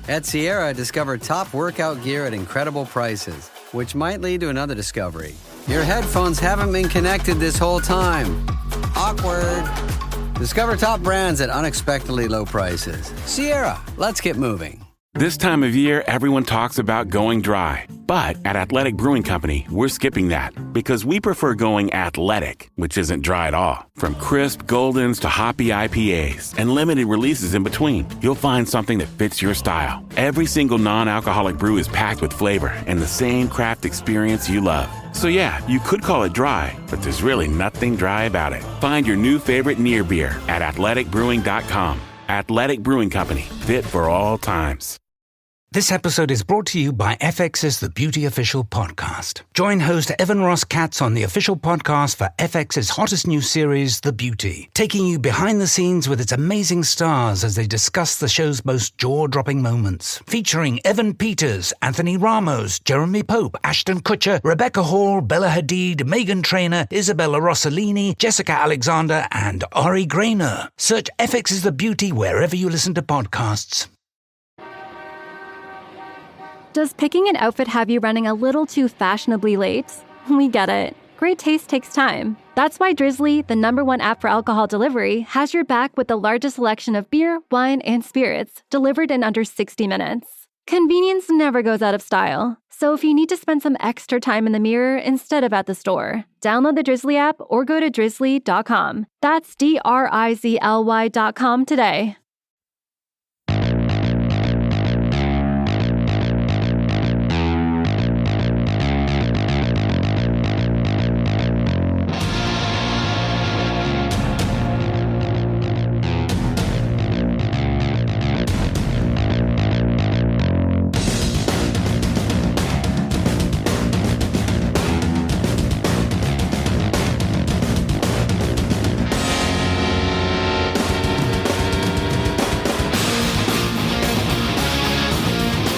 At Sierra, discover top workout gear at incredible prices, which might lead to another discovery. Your headphones haven't been connected this whole time. Awkward. Discover top brands at unexpectedly low prices. Sierra, let's get moving. This time of year, everyone talks about going dry. But at Athletic Brewing Company, we're skipping that because we prefer going athletic, which isn't dry at all. From crisp Goldens to hoppy IPAs and limited releases in between, you'll find something that fits your style. Every single non-alcoholic brew is packed with flavor and the same craft experience you love. So yeah, you could call it dry, but there's really nothing dry about it. Find your new favorite near beer at athleticbrewing.com. Athletic Brewing Company, fit for all times. This episode is brought to you by FX's The Beauty Official Podcast. Join host Evan Ross Katz on the official podcast for FX's hottest new series, The Beauty, taking you behind the scenes with its amazing stars as they discuss the show's most jaw-dropping moments. Featuring Evan Peters, Anthony Ramos, Jeremy Pope, Ashton Kutcher, Rebecca Hall, Bella Hadid, Meghan Trainor, Isabella Rossellini, Jessica Alexander, and Ari Grainer. Search FX's The Beauty wherever you listen to podcasts. Does picking an outfit have you running a little too fashionably late? We get it. Great taste takes time. That's why Drizzly, the #1 app for alcohol delivery, has your back with the largest selection of beer, wine, and spirits, delivered in under 60 minutes. Convenience never goes out of style. So if you need to spend some extra time in the mirror instead of at the store, download the Drizzly app or go to drizzly.com. That's DRIZLY.com today.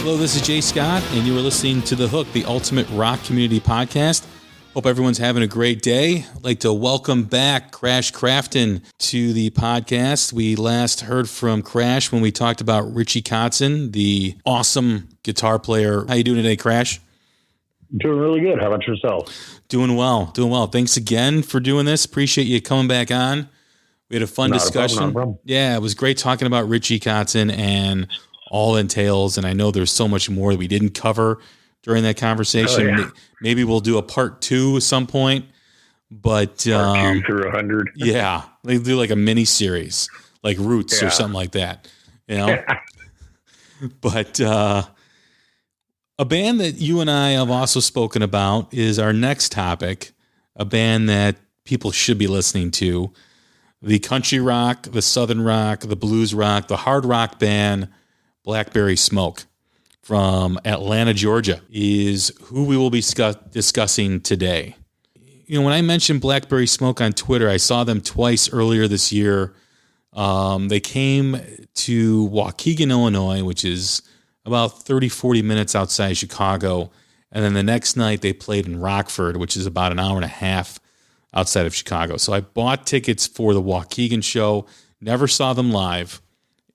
Hello, this is Jay Scott, and you are listening to The Hook, the Ultimate Rock Community Podcast. Hope everyone's having a great day. I'd like to welcome back Crash Crafton to the podcast. We last heard from Crash when we talked about Richie Kotzen, the awesome guitar player. How you doing today, Crash? Doing really good. How about yourself? Doing well. Thanks again for doing this. Appreciate you coming back on. We had a fun discussion. Not a problem. Yeah, it was great talking about Richie Kotzen and all entails, and I know there's so much more that we didn't cover during that conversation. Oh, yeah. Maybe we'll do a part 2 at some point, but part 2 through 100. Yeah, they do like a mini series, like Roots or something like that, you know. But a band that you and I have also spoken about is our next topic, a band that people should be listening to: the country rock, the southern rock, the blues rock, the hard rock band Blackberry Smoke from Atlanta, Georgia, is who we will be discussing today. You know, when I mentioned Blackberry Smoke on Twitter, I saw them twice earlier this year. They came to Waukegan, Illinois, which is about 30, 40 minutes outside Chicago. And then the next night they played in Rockford, which is about an hour and a half outside of Chicago. So I bought tickets for the Waukegan show, never saw them live,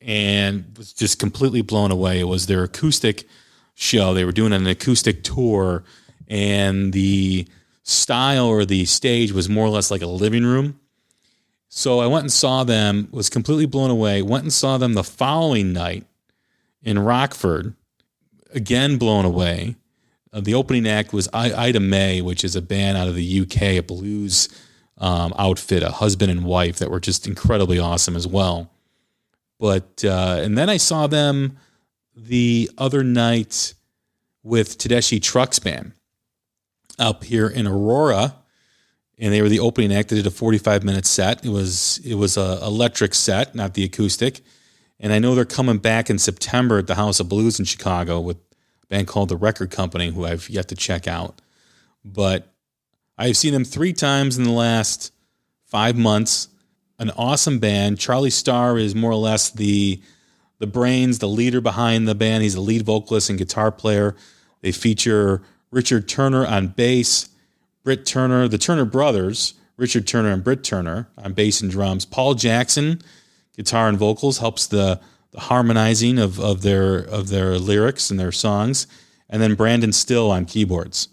and was just completely blown away. It was their acoustic show. They were doing an acoustic tour, and the style or the stage was more or less like a living room. So I went and saw them, was completely blown away, went and saw them the following night in Rockford, again blown away. The opening act was Ida May, which is a band out of the UK, a blues outfit, a husband and wife that were just incredibly awesome as well. But and then I saw them the other night with Tedeschi Trucks Band up here in Aurora, and they were the opening act. They did a 45-minute set. It was a electric set, not the acoustic. And I know they're coming back in September at the House of Blues in Chicago with a band called The Record Company, who I've yet to check out. But I've seen them 3 times in the last 5 months. An awesome band. Charlie Starr is more or less the brains, the leader behind the band. He's the lead vocalist and guitar player. They feature Richard Turner on bass, Britt Turner, the Turner brothers, Richard Turner and Britt Turner on bass and drums. Paul Jackson, guitar and vocals, helps the harmonizing of their lyrics and their songs, and then Brandon Still on keyboards.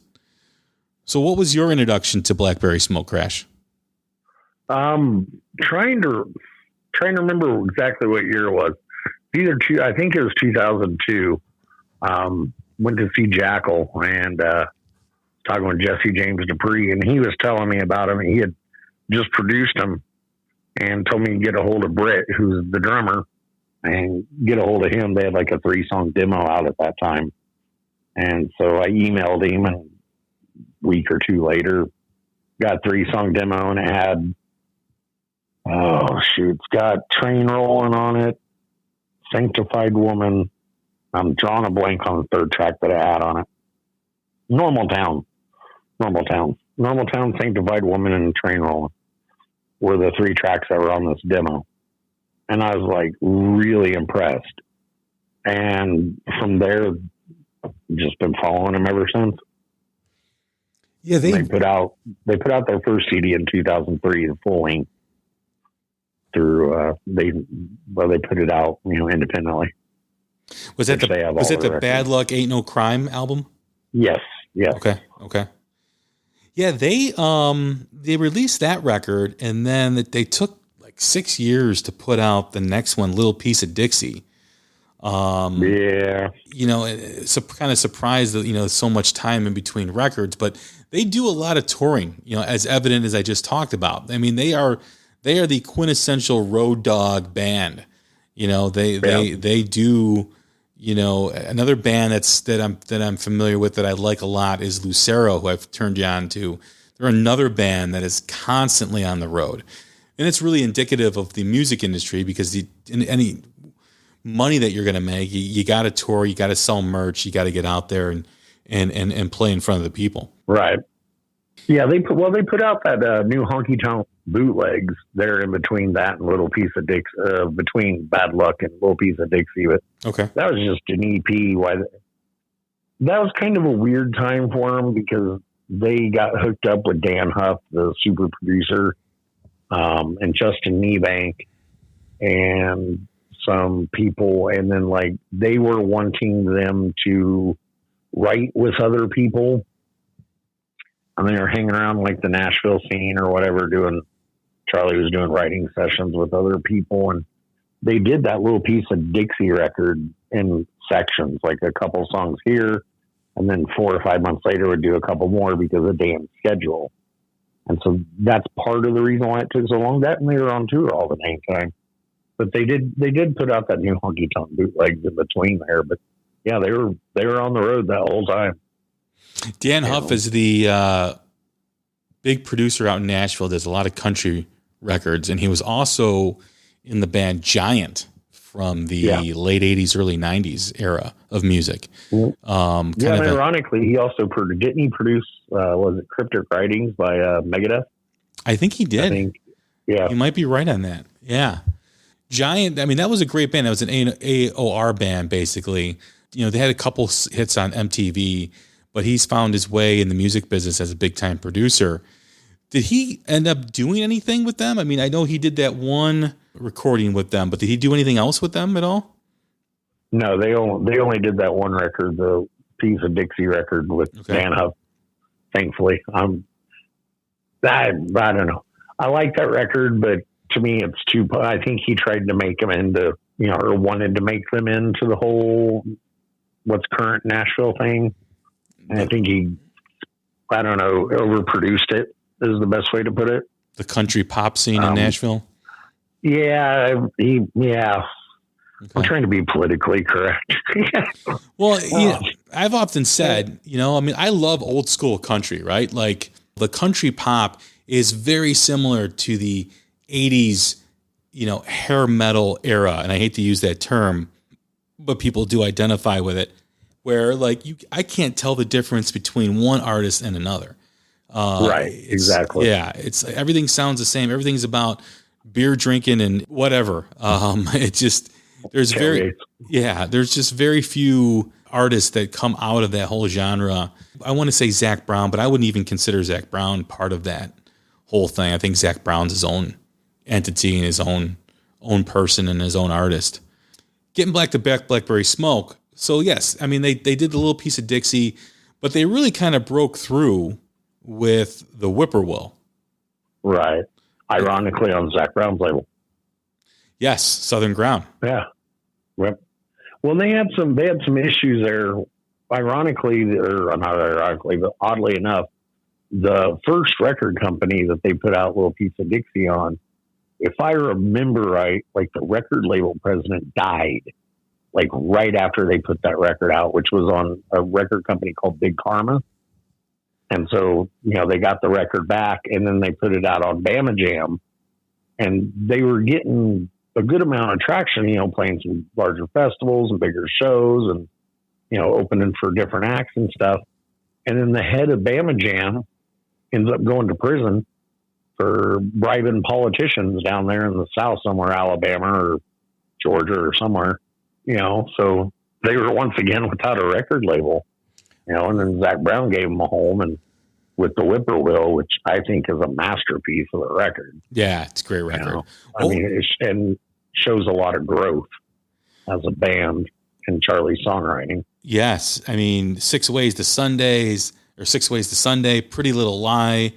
So what was your introduction to Blackberry Smoke Crash? Trying to remember exactly what year it was. I think it was 2002. Went to see Jackal and talking with Jesse James Dupree, and he was telling me about him. He had just produced him and told me to get a hold of Britt, who's the drummer, and get a hold of him. They had like a 3-song demo out at that time. And so I emailed him, and a week or two later got a 3-song demo, and it had, it's got Train Rolling on it, Sanctified Woman. I'm drawing a blank on the third track that I had on it. Normal Town, Sanctified Woman, and Train Rolling were the 3 tracks that were on this demo. And I was like really impressed. And from there, just been following them ever since. Yeah, they put out their first CD in 2003, the full length. Through they put it out, independently. Was that the Bad Luck Ain't No Crime album? Yes. Yeah. Okay. Yeah, they released that record, and then they took like 6 years to put out the next one, Little Piece of Dixie. It's kind of surprised that, so much time in between records, but they do a lot of touring, as evident as I just talked about. I mean, they are the quintessential road dog band. They do, another band that I'm familiar with that I like a lot is Lucero, who I've turned you on to. They're another band that is constantly on the road. And it's really indicative of the music industry, because any money that you're going to make, you got to tour, you got to sell merch, you got to get out there and play in front of the people. Right. Yeah, they put out that new Honky Tonk bootlegs there in between that and Little Piece of Dixie, between Bad Luck and Little Piece of Dixie. But okay, that was just an EP. That was kind of a weird time for them, because they got hooked up with Dan Huff, the super producer, and Justin Niebank, and some people, and then they were wanting them to write with other people, and they were hanging around the Nashville scene or whatever, Charlie was doing writing sessions with other people, and they did that Little Piece of Dixie record in sections, like a couple songs here, and then 4 or 5 months later would do a couple more because of Dan's schedule. And so that's part of the reason why it took so long. That, and they were on tour all the same time. But they did put out that new Honky Tonk bootlegs in between there. But yeah, they were on the road that whole time. Dan Huff is the big producer out in Nashville. Does a lot of country records, and he was also in the band Giant from the late 80s, early 90s era of music. And ironically, he also didn't he produce, was it Cryptic Writings by Megadeth? I think he did. You might be right on that. Yeah. Giant, I mean, that was a great band. That was an AOR band, basically. They had a couple hits on MTV, but he's found his way in the music business as a big-time producer. Did he end up doing anything with them? I mean, I know he did that one recording with them, but did he do anything else with them at all? No, they only did that one record, the Piece of Dixie record with Dan Huff, thankfully. I don't know. I like that record, but to me, it's too. I think he tried to make them into, or wanted to make them into the whole what's current Nashville thing. And I think he, overproduced it is the best way to put it. The country pop scene in Nashville. Yeah, I'm trying to be politically correct. Well, I've often said, I love old school country, right? Like the country pop is very similar to the 80s, hair metal era. And I hate to use that term, but people do identify with it, where I can't tell the difference between one artist and another. Right. Exactly. Yeah. It's everything sounds the same. Everything's about beer drinking and whatever. It just, there's just very few artists that come out of that whole genre. I want to say Zac Brown, but I wouldn't even consider Zac Brown part of that whole thing. I think Zac Brown's his own entity and his own person and his own artist. getting back to Blackberry Smoke. So yes, I mean, they did the little piece of Dixie, but they really kind of broke through with the Whippoorwill. Right. Ironically, on Zach Brown's label. Yes, Southern Ground. Yeah. Yep. Well, they had some issues there. Ironically, or not ironically, but oddly enough, the first record company that they put out Little Piece of Dixie on, if I remember right, like the record label president died, like right after they put that record out, which was on a record company called Big Karma. And so, they got the record back and then they put it out on Bama Jam, and they were getting a good amount of traction, playing some larger festivals and bigger shows and, opening for different acts and stuff. And then the head of Bama Jam ends up going to prison for bribing politicians down there in the South, somewhere, Alabama or Georgia or somewhere, so they were once again without a record label. And then Zach Brown gave him a home, and with the Whippoorwill, which I think is a masterpiece of a record. Yeah, it's a great record. I mean, and shows a lot of growth as a band and Charlie's songwriting. Yes. I mean, 6 Ways to Sunday, Pretty Little Lie,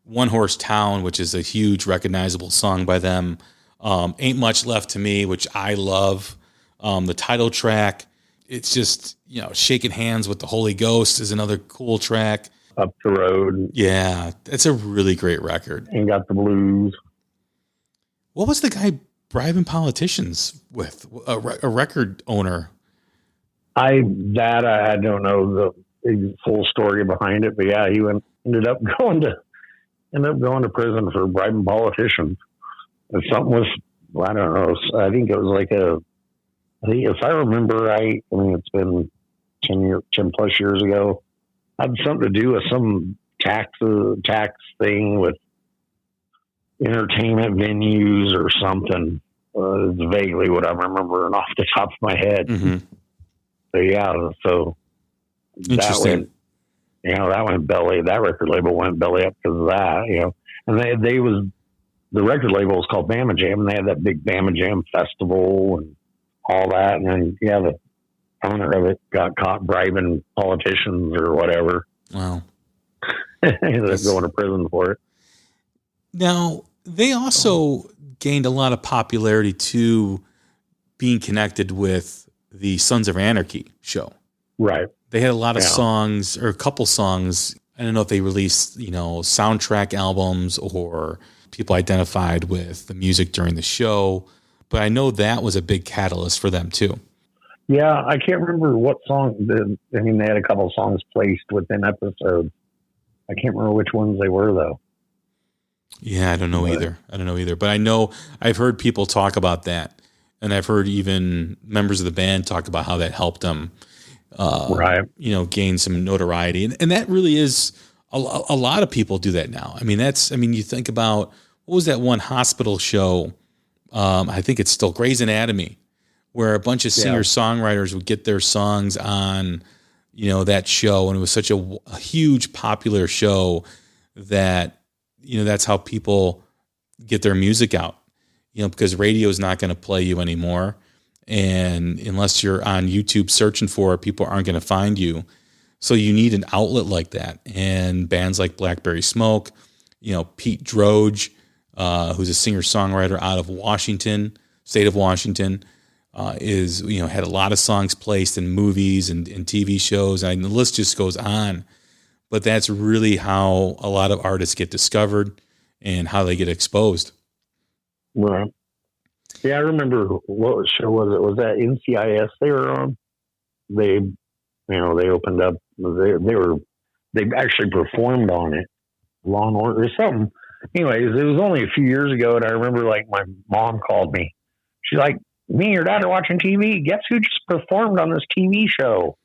One Horse Town, which is a huge recognizable song by them. Ain't Much Left to Me, which I love. The title track, it's just, Shaking Hands with the Holy Ghost is another cool track. Up the Road. Yeah, that's a really great record. And Got the Blues. What was the guy bribing politicians with? A record owner? I don't know the full story behind it, but yeah, he ended up going to prison for bribing politicians. And something was, I don't know, I think it was like if I remember right, I mean, it's been 10 plus years ago, had something to do with some tax thing with entertainment venues or something. It's vaguely what I'm remembering off the top of my head. Mm-hmm. But yeah, so that went belly. That record label went belly up because of that, And the record label was called Bama Jam, and they had that big Bama Jam festival and all that. And then the owner of it got caught bribing politicians or whatever. Wow. Ended up going to prison for it. Now, they also gained a lot of popularity too, being connected with the Sons of Anarchy show. Right. They had a lot of songs, or a couple songs. I don't know if they released, soundtrack albums or people identified with the music during the show, but I know that was a big catalyst for them too. Yeah, I can't remember what song. They had a couple of songs placed within episodes. I can't remember which ones they were, though. Yeah, I don't know either. But I know I've heard people talk about that, and I've heard even members of the band talk about how that helped them, gain some notoriety. And that really is a lot of people do that now. I mean, you think about, what was that one hospital show? I think it's still Grey's Anatomy, where a bunch of singer-songwriters would get their songs on, that show. And it was such a huge popular show that, that's how people get their music out, because radio is not going to play you anymore. And unless you're on YouTube searching for it, people aren't going to find you. So you need an outlet like that. And bands like Blackberry Smoke, Pete Droge, who's a singer-songwriter out of Washington, state of Washington, had a lot of songs placed in movies and TV shows. And the list just goes on. But that's really how a lot of artists get discovered and how they get exposed. Right. Yeah, I remember, what show was it? Was that NCIS they were on? They opened up. They actually performed on it. Law and Order or something. Anyways, it was only a few years ago, and I remember, my mom called me. She's like, "Me and your dad are watching TV. Guess who just performed on this TV show?"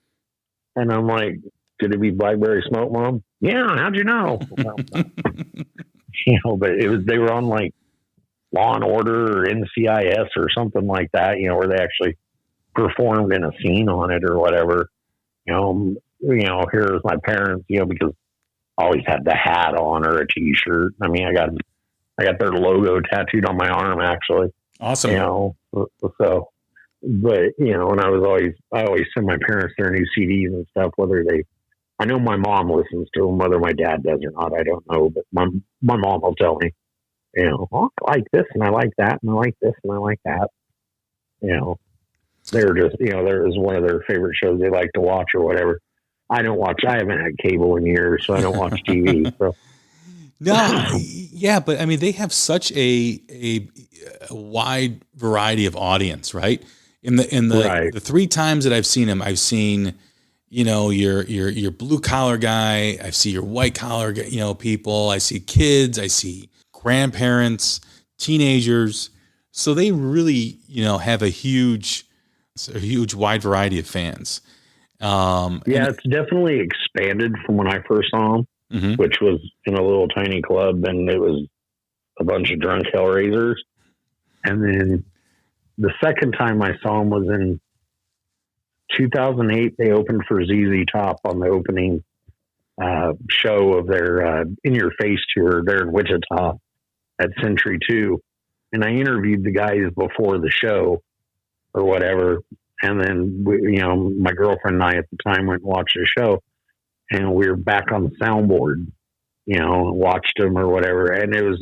And I'm like, "Could it be Blackberry Smoke, Mom?" "Yeah, how'd you know?" But they were on Law and Order or NCIS or something like that, where they actually performed in a scene on it or whatever. Here's my parents, because I always had the hat on or a T-shirt. I mean, I got their logo tattooed on my arm, actually. Awesome. So But, and I always send my parents their new CDs and stuff, I know my mom listens to them, whether my dad does or not, I don't know. But my mom will tell me, I like this and I like that and I like this and I like that. They're just, there is one of their favorite shows they like to watch or whatever. I haven't had cable in years, so I don't watch TV. So. No, yeah, but I mean, they have such a wide variety of audience, right? In the 3 times that I've seen them, I've seen, your blue collar guy, I see your white collar, people, I see kids, I see grandparents, teenagers. So they really, have a huge wide variety of fans. It's definitely expanded from when I first saw them, which was in a little tiny club, and it was a bunch of drunk Hellraisers. And then the second time I saw them was in 2008. They opened for ZZ Top on the opening show of their In Your Face tour there in Wichita at Century 2. And I interviewed the guys before the show or whatever. And then, my girlfriend and I at the time went and watched the show, and we were back on the soundboard, watched them or whatever. And I was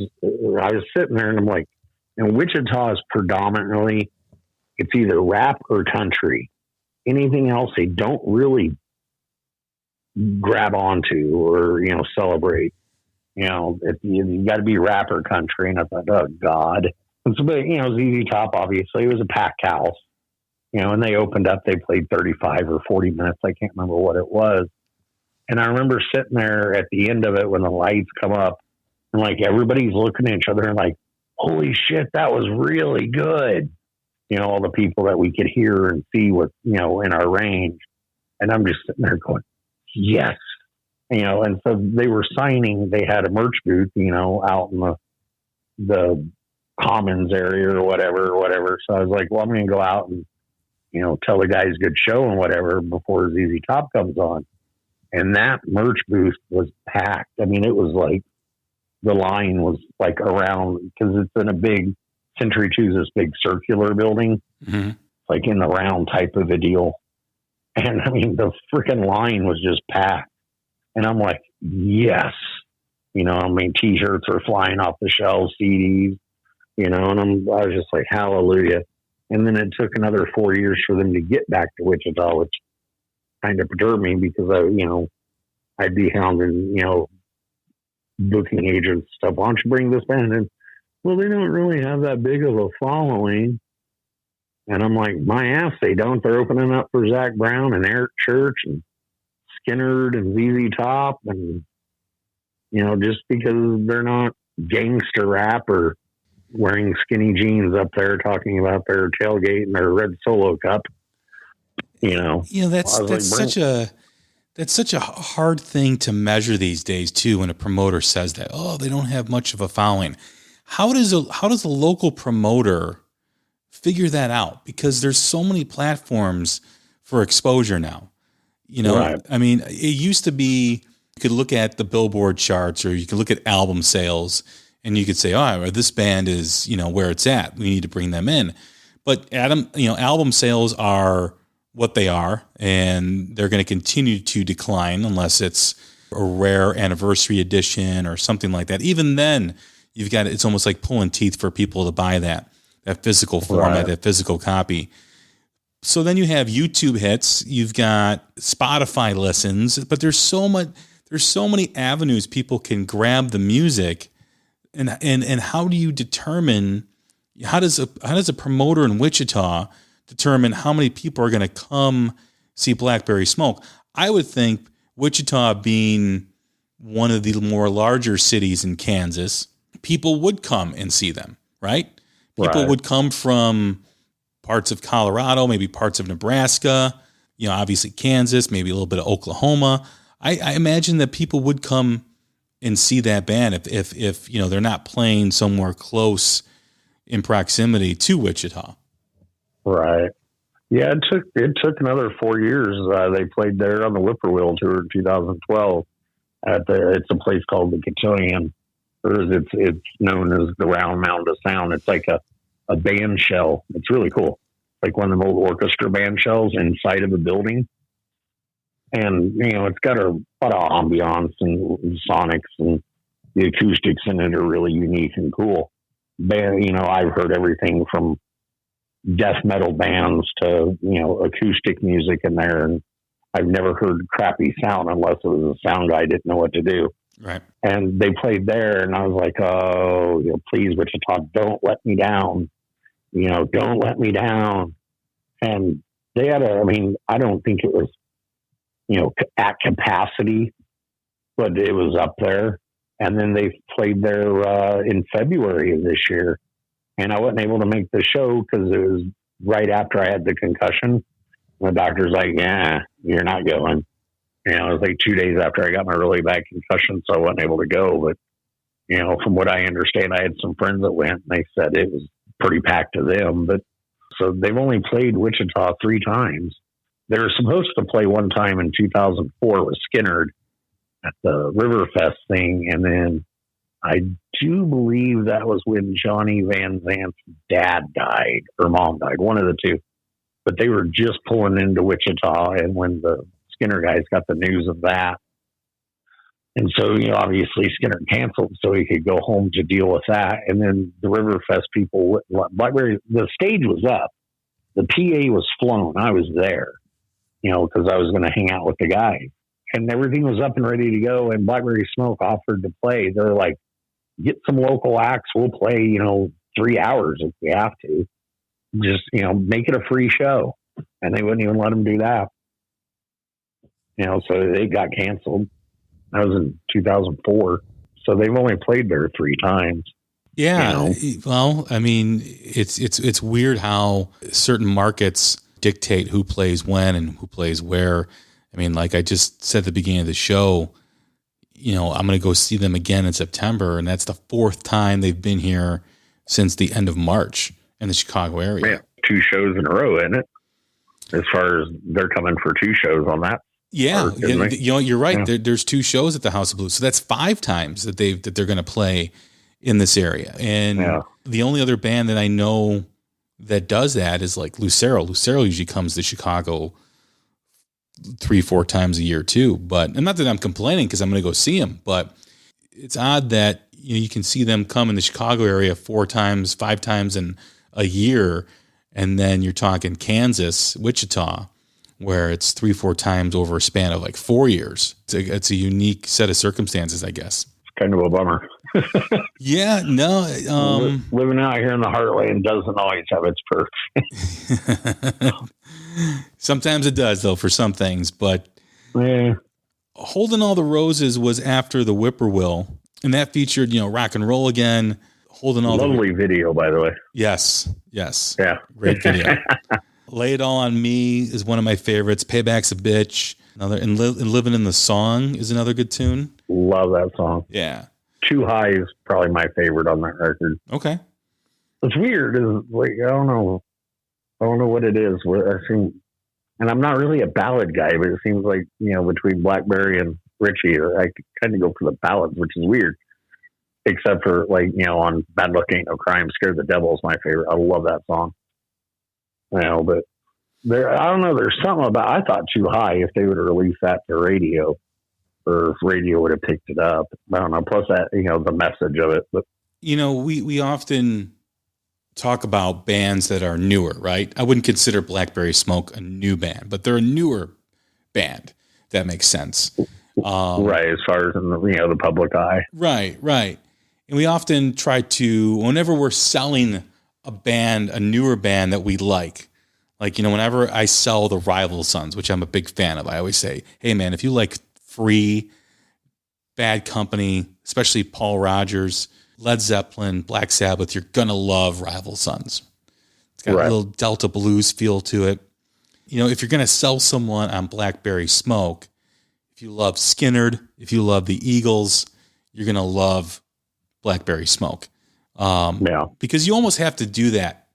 sitting there and I'm like, and Wichita is predominantly, it's either rap or country. Anything else, they don't really grab onto or, celebrate. You got to be rap or country. And I thought, oh God. And so, but, ZZ Top, obviously, it was a packed house, and they opened up, they played 35 or 40 minutes. I can't remember what it was. And I remember sitting there at the end of it when the lights come up and like everybody's looking at each other and like, holy shit, that was really good. All the people that we could hear and see with, in our range. And I'm just sitting there going, yes. And so they were signing, they had a merch booth, out in the commons area or whatever. So I was like, well, I'm going to go out and, tell the guys good show and whatever before ZZ Top comes on. And that merch booth was packed. I mean, it was like the line was like around, because it's in a big, Century 2 is this big circular building, like in the round type of a deal. And I mean, the freaking line was just packed. And I'm like, yes. T-shirts are flying off the shelves, CDs, and I was just like, hallelujah. And then it took another 4 years for them to get back to Wichita, which kind of perturbed me because I'd be hounding, booking agents stuff. Why don't you bring this band in? Well, they don't really have that big of a following. And I'm like, my ass, they don't. They're opening up for Zach Brown and Eric Church and Skinner and ZZ Top. And, just because they're not gangster rap or wearing skinny jeans up there talking about their tailgate and their red Solo cup, that's such a hard thing to measure these days too. When a promoter says that, oh, they don't have much of a following. How does a local promoter figure that out? Because there's so many platforms for exposure now. Right. I mean, it used to be you could look at the Billboard charts or you could look at album sales and you could say, oh, this band is, where it's at. We need to bring them in. But album sales are what they are, and they're going to continue to decline unless it's a rare anniversary edition or something like that. Even then, it's almost like pulling teeth for people to buy that physical format, that physical copy. So then you have YouTube hits, you've got Spotify listens, but there's so many avenues people can grab the music, and how do you determine? How does a promoter in Wichita determine how many people are going to come see Blackberry Smoke? I would think Wichita being one of the more larger cities in Kansas, people would come and see them, right? People would come from parts of Colorado, maybe parts of Nebraska, obviously Kansas, maybe a little bit of Oklahoma. I imagine that people would come and see that band if they're not playing somewhere close in proximity to Wichita. Right. Yeah, it took another 4 years. They played there on the Whippoorwill tour in 2012 it's a place called the Cotillion, or it's known as the Round Mound of Sound. It's like a band shell. It's really cool. like one of the old orchestra band shells inside of the building. And, it's got a lot of ambiance and sonics, and the acoustics in it are really unique and cool. I've heard everything from death metal bands to, acoustic music in there. And I've never heard crappy sound unless it was a sound guy didn't know what to do. Right. And they played there, and I was like, oh, please, Wichita, don't let me down. Don't let me down. And they had I don't think it was, at capacity, but it was up there. And then they played there in February of this year. And I wasn't able to make the show because it was right after I had the concussion. The doctor's like, yeah, you're not going. It was like 2 days after I got my really bad concussion, so I wasn't able to go. But, from what I understand, I had some friends that went, and they said it was pretty packed to them. But so they've only played Wichita 3 times. They were supposed to play one time in 2004 with Skinnerd at the Riverfest thing. And then I do believe that was when Johnny Van Zant's dad died or mom died, one of the two. But they were just pulling into Wichita, and when the Skinner guys got the news of that. And so, obviously Skinner canceled so he could go home to deal with that. And then the Riverfest people, Blackberry, the stage was up. The PA was flown. I was there, because I was going to hang out with the guys. And everything was up and ready to go. And Blackberry Smoke offered to play. They're like, get some local acts. We'll play, 3 hours if we have to. Just, make it a free show. And they wouldn't even let them do that. So they got canceled. That was in 2004. So they've only played there 3 times. Yeah. Well, it's weird how certain markets dictate who plays when and who plays where. Like I just said at the beginning of the show, I'm going to go see them again in September. And that's the 4th time they've been here since the end of March in the Chicago area. Yeah. 2 shows in a row, isn't it? As far as they're coming for 2 shows on that. Yeah, you're right. Yeah. There's 2 shows at the House of Blues, so that's 5 times that they're going to play in this area. And the only other band that I know that does that is like Lucero. Lucero usually comes to Chicago 3-4 times a year too. And not that I'm complaining because I'm going to go see them, but it's odd that you can see them come in the Chicago area 4 times, 5 times in a year, and then you're talking Kansas, Wichita, where it's 3-4 times over a span of like 4 years. It's a unique set of circumstances, I guess. It's kind of a bummer. Yeah, no. Living out here in the heartland doesn't always have its perks. Sometimes it does, though, for some things. But Holding All the Roses was after the Whippoorwill, and that featured, rock and roll again. Lovely video, by the way. Yes. Yeah. Great video. Lay It All on Me is one of my favorites. Payback's a Bitch. And Living in the Song is another good tune. Love that song. Yeah. Too High is probably my favorite on that record. Okay. It's weird. Is like I don't know what it is. And I'm not really a ballad guy, but it seems like between Blackberry and Richie, I kind of go for the ballads, which is weird. Except for on Bad Luck Ain't No Crime, Scared the Devil is my favorite. I love that song. But I don't know. There's something about. I thought Too High, if they would have released that to radio, or if radio would have picked it up. I don't know. Plus that, the message of it. But we often talk about bands that are newer, right? I wouldn't consider Blackberry Smoke a new band, but they're a newer band. That makes sense, right? As far as in the public eye, right. And we often try to, whenever we're selling a newer band that we like, whenever I sell the Rival Sons, which I'm a big fan of, I always say, hey man, if you like Free, Bad Company, especially Paul Rodgers, Led Zeppelin, Black Sabbath, you're going to love Rival Sons. It's got a little Delta blues feel to it. If you're going to sell someone on Blackberry Smoke, if you love Skinnerd, if you love the Eagles, you're going to love Blackberry Smoke. Because you almost have to do that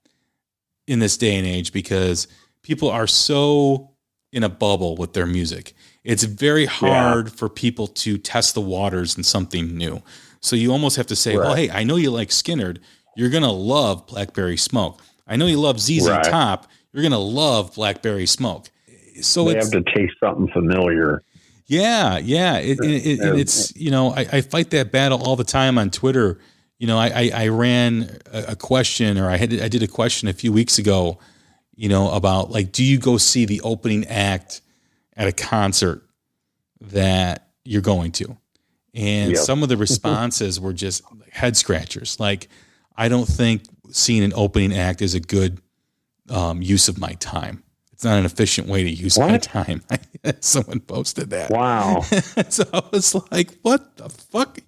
in this day and age because people are so in a bubble with their music. It's very hard for people to test the waters in something new. So you almost have to say, well, hey, I know you like Skinnerd. You're going to love Blackberry Smoke. I know you love ZZ Top. you're gonna love Blackberry Smoke. So they have to taste something familiar. Yeah. It's, you know, I fight that battle all the time on Twitter. You know, I ran a question, or I did a question a few weeks ago, you know, about like, do you go see the opening act at a concert that you're going to? And some of the responses were just head scratchers. Like, I don't think seeing an opening act is a good use of my time. It's not an efficient way to use my time. Someone posted that. Wow. So I was like, what the fuck?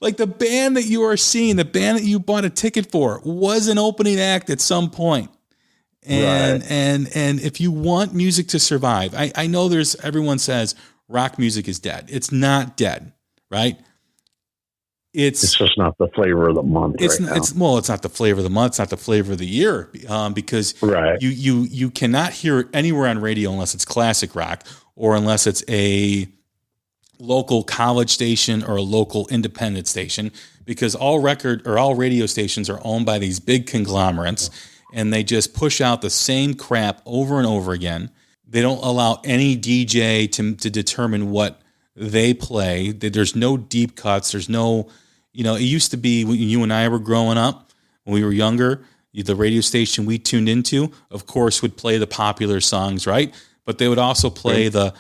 Like the band that you are seeing, the band that you bought a ticket for, was an opening act at some point. And if you want music to survive, I know everyone says rock music is dead. It's not dead, right? It's just not the flavor of the month. It's not the flavor of the month. It's not the flavor of the year, because you cannot hear it anywhere on radio unless it's classic rock, or unless it's a local college station or a local independent station, because all radio stations are owned by these big conglomerates, and they just push out the same crap over and over again. They don't allow any DJ to determine what they play. There's no deep cuts. There's no, you know, it used to be when you and I were growing up, when we were younger, the radio station we tuned into, of course, would play the popular songs, right? But they would also play the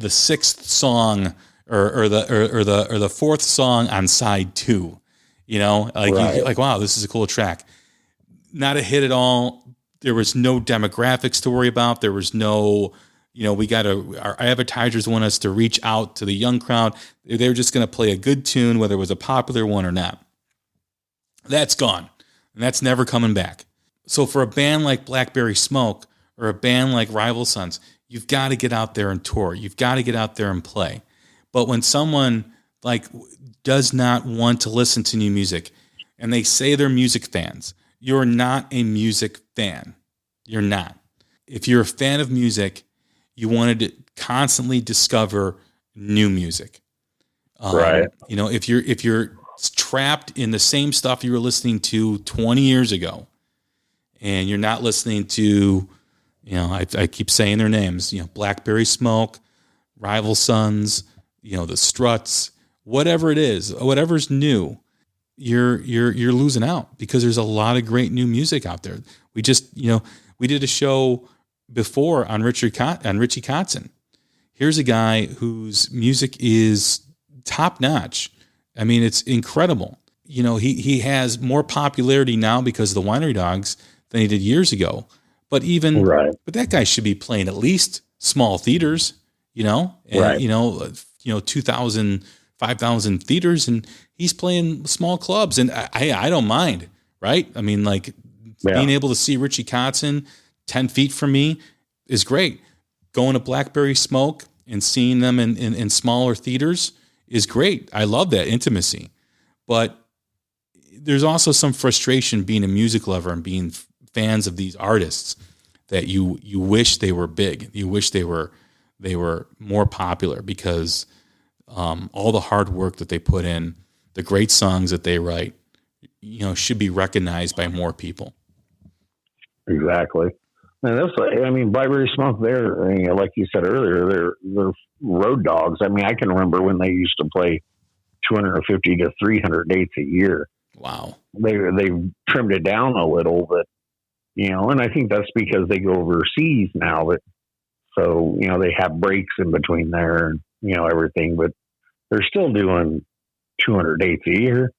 sixth song or the fourth song on side 2. You know, like wow, this is a cool track. Not a hit at all. There was no demographics to worry about. There was no, you know, our advertisers want us to reach out to the young crowd. They were just going to play a good tune, whether it was a popular one or not. That's gone. And that's never coming back. So for a band like Blackberry Smoke or a band like Rival Sons, you've got to get out there and tour. You've got to get out there and play. But when someone like does not want to listen to new music and they say they're music fans, you're not a music fan. You're not. If you're a fan of music, you wanted to constantly discover new music. Right. You know, if you're trapped in the same stuff you were listening to 20 years ago, and you're not listening to, you know, I keep saying their names, you know, Blackberry Smoke, Rival Sons, you know, the Struts, whatever it is, whatever's new, you're losing out, because there's a lot of great new music out there. We just, you know, we did a show before on Richie Kotzen. Here's a guy whose music is top notch. I mean, it's incredible. You know, he has more popularity now because of the Winery Dogs than he did years ago. But but that guy should be playing at least small theaters, you know, and, you know, 2,000, 5,000 theaters, and he's playing small clubs, and I don't mind, right? I mean, like being able to see Richie Kotzen 10 feet from me is great. Going to Blackberry Smoke and seeing them in smaller theaters is great. I love that intimacy. But there's also some frustration being a music lover and being fans of these artists, that you wish they were big. You wish they were more popular, because all the hard work that they put in, the great songs that they write, you know, should be recognized by more people. Exactly. And that's, I mean, Blackberry Smoke, they're, like you said earlier, they're road dogs. I mean, I can remember when they used to play 250 to 300 dates a year. Wow. They trimmed it down a little, but, you know, and I think that's because they go overseas now. But so, you know, they have breaks in between there and, you know, everything, but they're still doing 200 dates a year,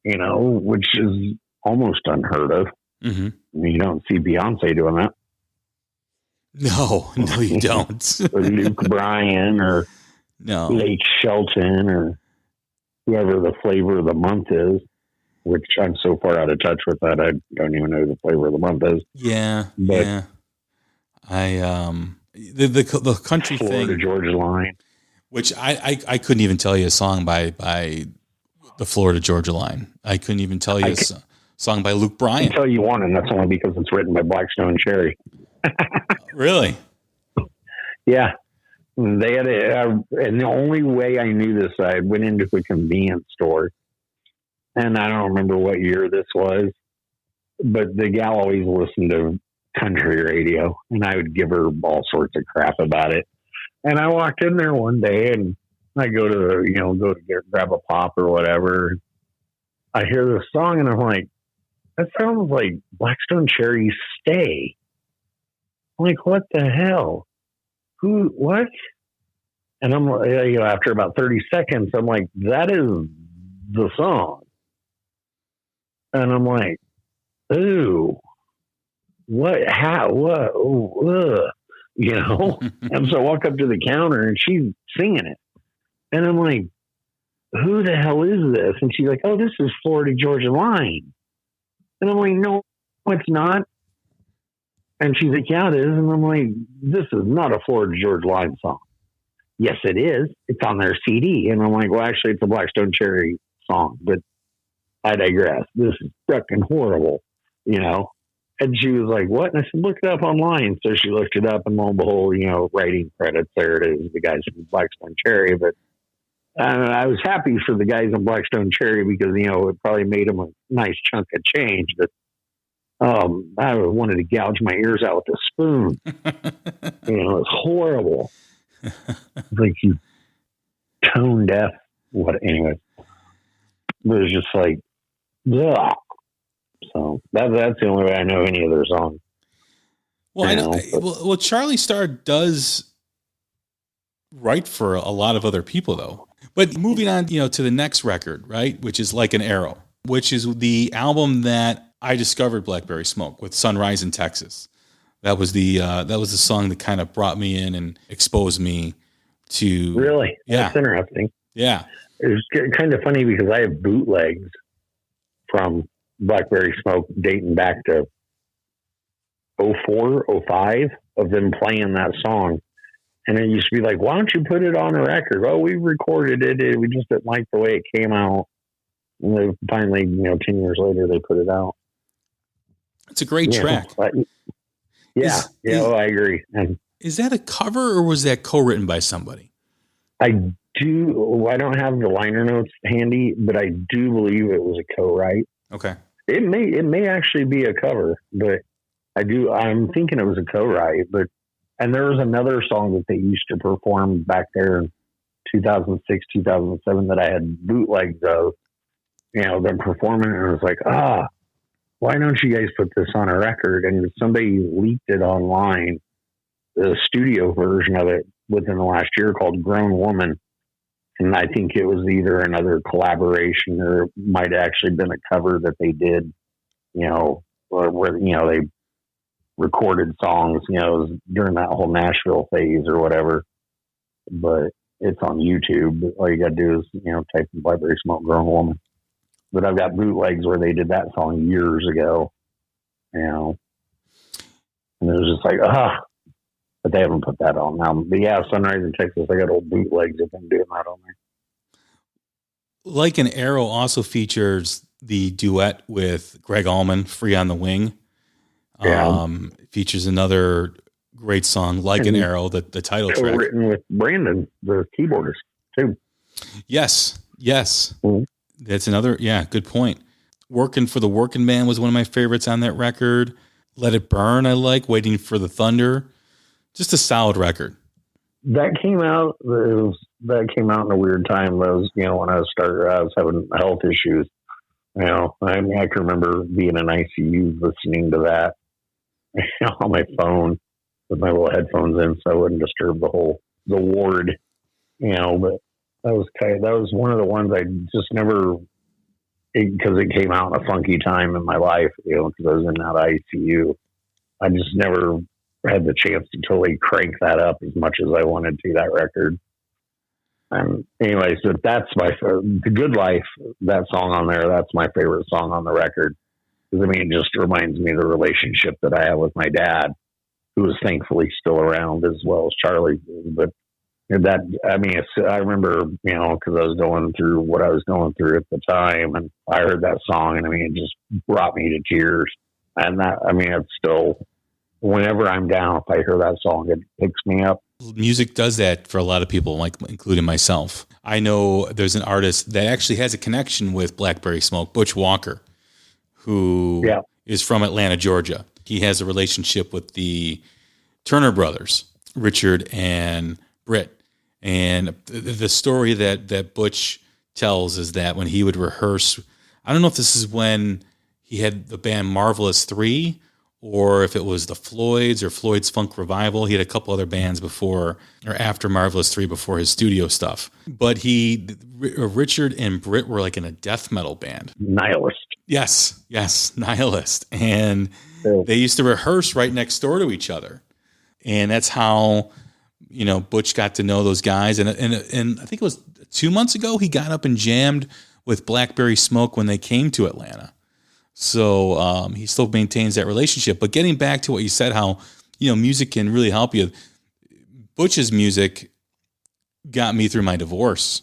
you know, which is almost unheard of. Mm-hmm. I mean, you don't see Beyonce doing that. No, you don't. Or Luke Bryan or Lake Shelton or whoever the flavor of the month is, which I'm so far out of touch with that I don't even know who the flavor of the month is. Yeah, but the country Florida thing, Georgia Line, which I couldn't even tell you a song by the Florida Georgia Line. I couldn't even tell you a song by Luke Bryan. I can tell you one, and that's only because it's written by Blackstone Cherry. Really? Yeah. They had and the only way I knew this, I went into a convenience store, and I don't remember what year this was, but the gal always listened to country radio, and I would give her all sorts of crap about it. And I walked in there one day, and I go to grab a pop or whatever. I hear this song, and I'm like, that sounds like Blackstone Cherry's Stay. I'm like, what the hell? What? And I'm like, after about 30 seconds, I'm like, that is the song. And I'm like, ooh, what, how, what, And so I walk up to the counter and she's singing it. And I'm like, who the hell is this? And she's like, oh, this is Florida Georgia Line. And I'm like, no, it's not. And she's like, yeah, it is. And I'm like, this is not a Florida Georgia Line song. Yes, it is. It's on their CD. And I'm like, well, actually, it's a Blackstone Cherry song, but I digress. This is fucking horrible, And she was like, what? And I said, look it up online. So she looked it up, and lo and behold, writing credits, there it is, the guys from Blackstone Cherry. But I was happy for the guys in Blackstone Cherry because, it probably made them a nice chunk of change. But I wanted to gouge my ears out with a spoon. It's horrible. It's like you tone deaf. Anyway. It was just like, ugh. So that's the only way I know any of their songs. Well, I know. Well, Charlie Starr does write for a lot of other people, though. But moving on, to the next record, right, which is Like an Arrow, which is the album that I discovered Blackberry Smoke with Sunrise in Texas. That was the song that kind of brought me in and exposed me to. Really? Yeah. That's interesting. Yeah. It was kind of funny because I have bootlegs from Blackberry Smoke dating back to 04, 05 of them playing that song. And it used to be like, why don't you put it on a record? Oh, we recorded it. We just didn't like the way it came out. And they finally, 10 years later, they put it out. It's a great track. But, I agree. And is that a cover or was that co-written by somebody? I don't have the liner notes handy, but I do believe it was a co-write. Okay. It may actually be a cover, but I'm thinking it was a co-write. And there was another song that they used to perform back there in 2006, 2007 that I had bootlegs of, them performing, and I was like, why don't you guys put this on a record? And somebody leaked it online, the studio version of it within the last year called Grown Woman. And I think it was either another collaboration or it might have actually been a cover that they did, or where, they recorded songs, it was during that whole Nashville phase or whatever. But it's on YouTube. All you got to do is, type in Blackberry Smoke Grown Woman. But I've got bootlegs where they did that song years ago, and it was just like, but they haven't put that on now. But yeah, Sunrise in Texas, I got old bootlegs of them doing that on there. Like an Arrow also features the duet with Greg Allman, Free on the Wing. Yeah. Features another great song, Like an Arrow, the title track. Written with Brandon, the keyboardist, too. Yes. Mm-hmm. That's another, good point. Working for the Working Man was one of my favorites on that record. Let It Burn, I like. Waiting for the Thunder. Just a solid record. That came out in a weird time. That was, when I was having health issues. I can remember being in ICU listening to that on my phone with my little headphones in, so I wouldn't disturb the ward. But that was one of the ones I just never, because it came out in a funky time in my life. Because I was in that ICU, I just never had the chance to totally crank that up as much as I wanted to, that record. And anyway, so that's The Good Life, that song on there, that's my favorite song on the record. Because, it just reminds me of the relationship that I have with my dad, who is thankfully still around as well as Charlie. But I remember, because I was going through what I was going through at the time, and I heard that song, and it just brought me to tears. And it's still, whenever I'm down, if I hear that song, it picks me up. Music does that for a lot of people, like including myself. I know there's an artist that actually has a connection with Blackberry Smoke, Butch Walker, who is from Atlanta, Georgia. he has a relationship with the Turner brothers, Richard and Britt. And the story that Butch tells is that when he would rehearse, I don't know if this is when he had the band Marvelous 3 or if it was the Floyds or Floyd's Funk Revival. He had a couple other bands before or after Marvelous 3 before his studio stuff. But Richard and Britt were like in a death metal band. Nihilist. Yes, Nihilist. And they used to rehearse right next door to each other. And that's how, Butch got to know those guys. And I think it was 2 months ago, he got up and jammed with Blackberry Smoke when they came to Atlanta. So he still maintains that relationship. But getting back to what you said, how, music can really help you. Butch's music got me through my divorce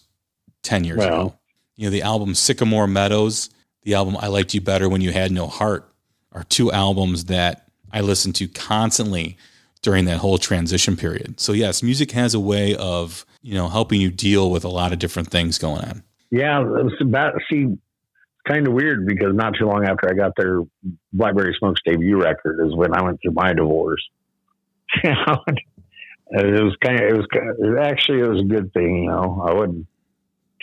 10 years ago. The album Sycamore Meadows, the album I Liked You Better When You Had No Heart are two albums that I listened to constantly during that whole transition period. So yes, music has a way of, helping you deal with a lot of different things going on. Yeah. Kind of weird because not too long after I got their Blackberry Smoke's debut record is when I went through my divorce. It was a good thing, I wasn't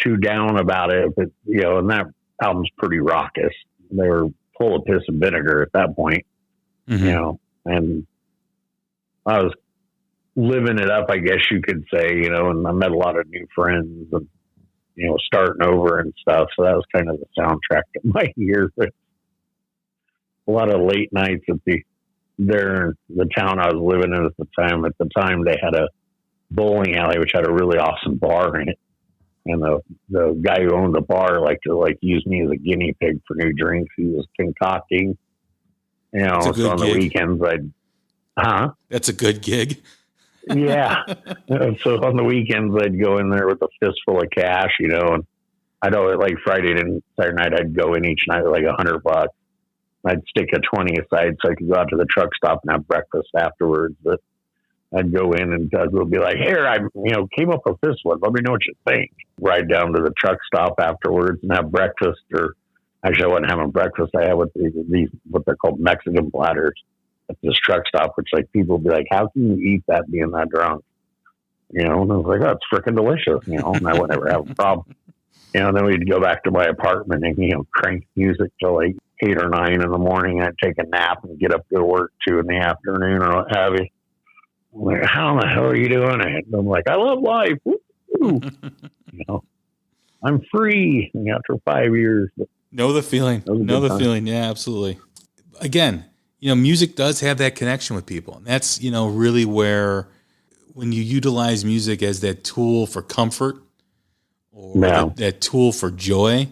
too down about it, but and that album's pretty raucous. They were full of piss and vinegar at that point, and I was living it up, I guess you could say, and I met a lot of new friends and, starting over and stuff. So that was kind of the soundtrack to my year. But a lot of late nights at the town I was living in at the time. At the time, they had a bowling alley, which had a really awesome bar in it. And the guy who owned the bar liked to use me as a guinea pig for new drinks. He was concocting, so on the weekends That's a good gig. Yeah. So on the weekends, I'd go in there with a fistful of cash, and I know like Friday and Saturday night, I'd go in each night with like $100. I'd stick a 20 aside so I could go out to the truck stop and have breakfast afterwards. But I'd go in and Doug would be like, here, I came up with this one. Let me know what you think. Ride down to the truck stop afterwards and have breakfast. Or actually, I wasn't having breakfast. I had these what they're called Mexican platters at this truck stop, which people would be like, how can you eat that being that drunk? And I was like, oh, it's freaking delicious, and I would never have a problem. And then we'd go back to my apartment and, crank music till like 8 or 9 in the morning. I'd take a nap and get up to work 2 in the afternoon or what have you. I'm like, how the hell are you doing it? And I'm like, I love life. Woo! I'm free after 5 years. Know the feeling. Yeah, absolutely. Again, music does have that connection with people. And that's, really where when you utilize music as that tool for comfort or that tool for joy,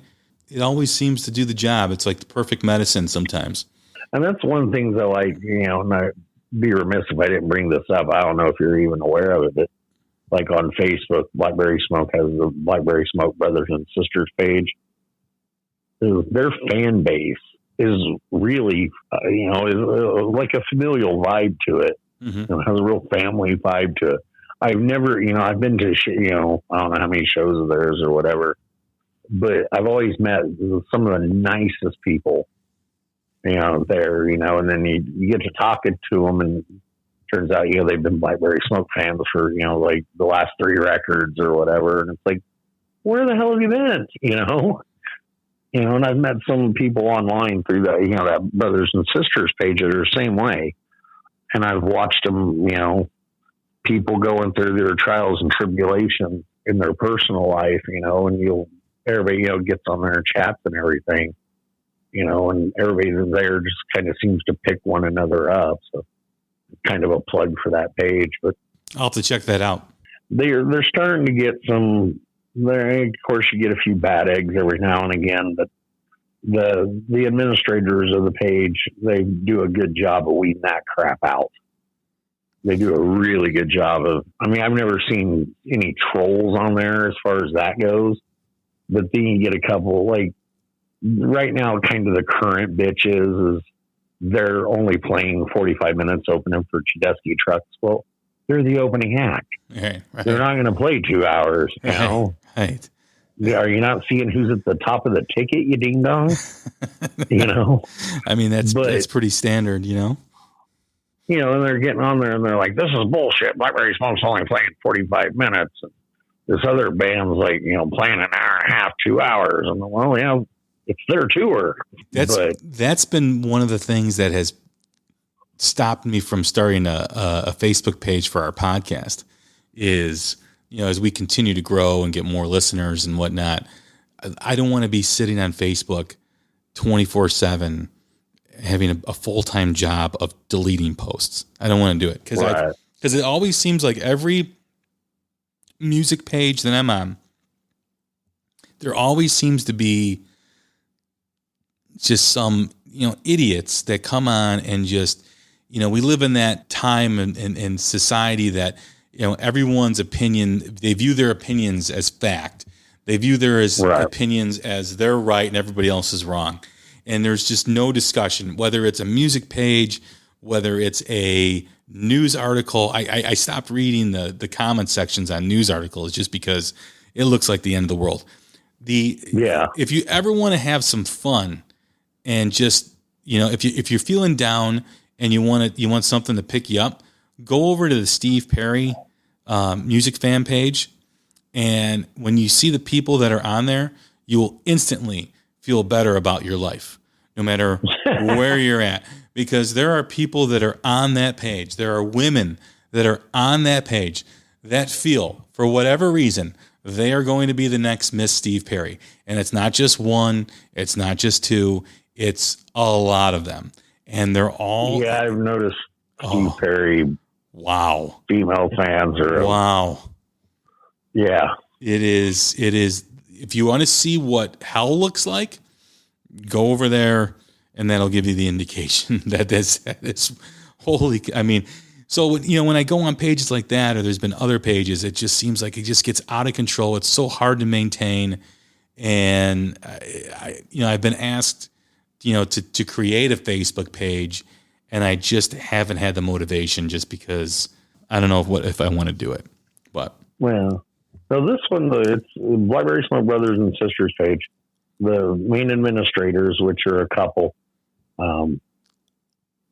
it always seems to do the job. It's like the perfect medicine sometimes. And that's one of the things I like, and I'd be remiss if I didn't bring this up. I don't know if you're even aware of it, but like on Facebook, Blackberry Smoke has the Blackberry Smoke Brothers and Sisters page. Their fan base is really, is like a familial vibe to it. Mm-hmm. It has a real family vibe to it. I've never, I've been to, I don't know how many shows of theirs or whatever, but I've always met some of the nicest people, there, and then you get to talking to them and it turns out, they've been Blackberry Smoke fans for, like the last 3 records or whatever. And it's like, where the hell have you been? And I've met some people online through that, that Brothers and Sisters page that are the same way. And I've watched them, people going through their trials and tribulations in their personal life, and everybody, gets on there and chats and everything, and everybody there just kind of seems to pick one another up. So kind of a plug for that page, but I'll have to check that out. They're starting to get some there. Of course you get a few bad eggs every now and again, but the administrators of the page, they do a good job of weeding that crap out. They do a really good job of, I've never seen any trolls on there as far as that goes, but then you get a couple, like right now, kind of the current bitches is they're only playing 45 minutes opening for Tedeschi Trucks. Well, they're the opening act. Right. They're not going to play 2 hours, Right. Are you not seeing who's at the top of the ticket, you ding dong? That's pretty standard, and they're getting on there and they're like, this is bullshit. Blackberry Smoke's only playing 45 minutes. And this other band's like, playing an hour and a half, 2 hours. And well, it's their tour. That's been one of the things that has stopped me from starting a Facebook page for our podcast is, as we continue to grow and get more listeners and whatnot, I don't want to be sitting on Facebook 24/7 having a full-time job of deleting posts. I don't want to do it because it always seems like every music page that I'm on, there always seems to be just some, idiots that come on and just, we live in that time in society that, everyone's opinion, they view their opinions as fact. They view their opinions as they're right and everybody else is wrong. And there's just no discussion, whether it's a music page, whether it's a news article. I stopped reading the comment sections on news articles just because it looks like the end of the world. If you ever want to have some fun and just, if you're feeling down and you want something to pick you up, go over to the Steve Perry music fan page. And when you see the people that are on there, you will instantly feel better about your life, no matter where you're at, because there are people that are on that page. There are women that are on that page that feel, for whatever reason, they are going to be the next Miss Steve Perry. And it's not just one, it's not just two, it's a lot of them. And they're all... Yeah, I've noticed Steve Perry... Wow. Female fans are... Wow. Yeah. It is. If you want to see what hell looks like, go over there and that'll give you the indication that this holy, I mean, so, when I go on pages like that, or there's been other pages, it just seems like it just gets out of control. It's so hard to maintain. And I've been asked, to create a Facebook page, and I just haven't had the motivation just because I don't know if I want to do it, but. Well, so this one, it's Blackberry Smoke Brothers and Sisters page. The main administrators, which are a couple,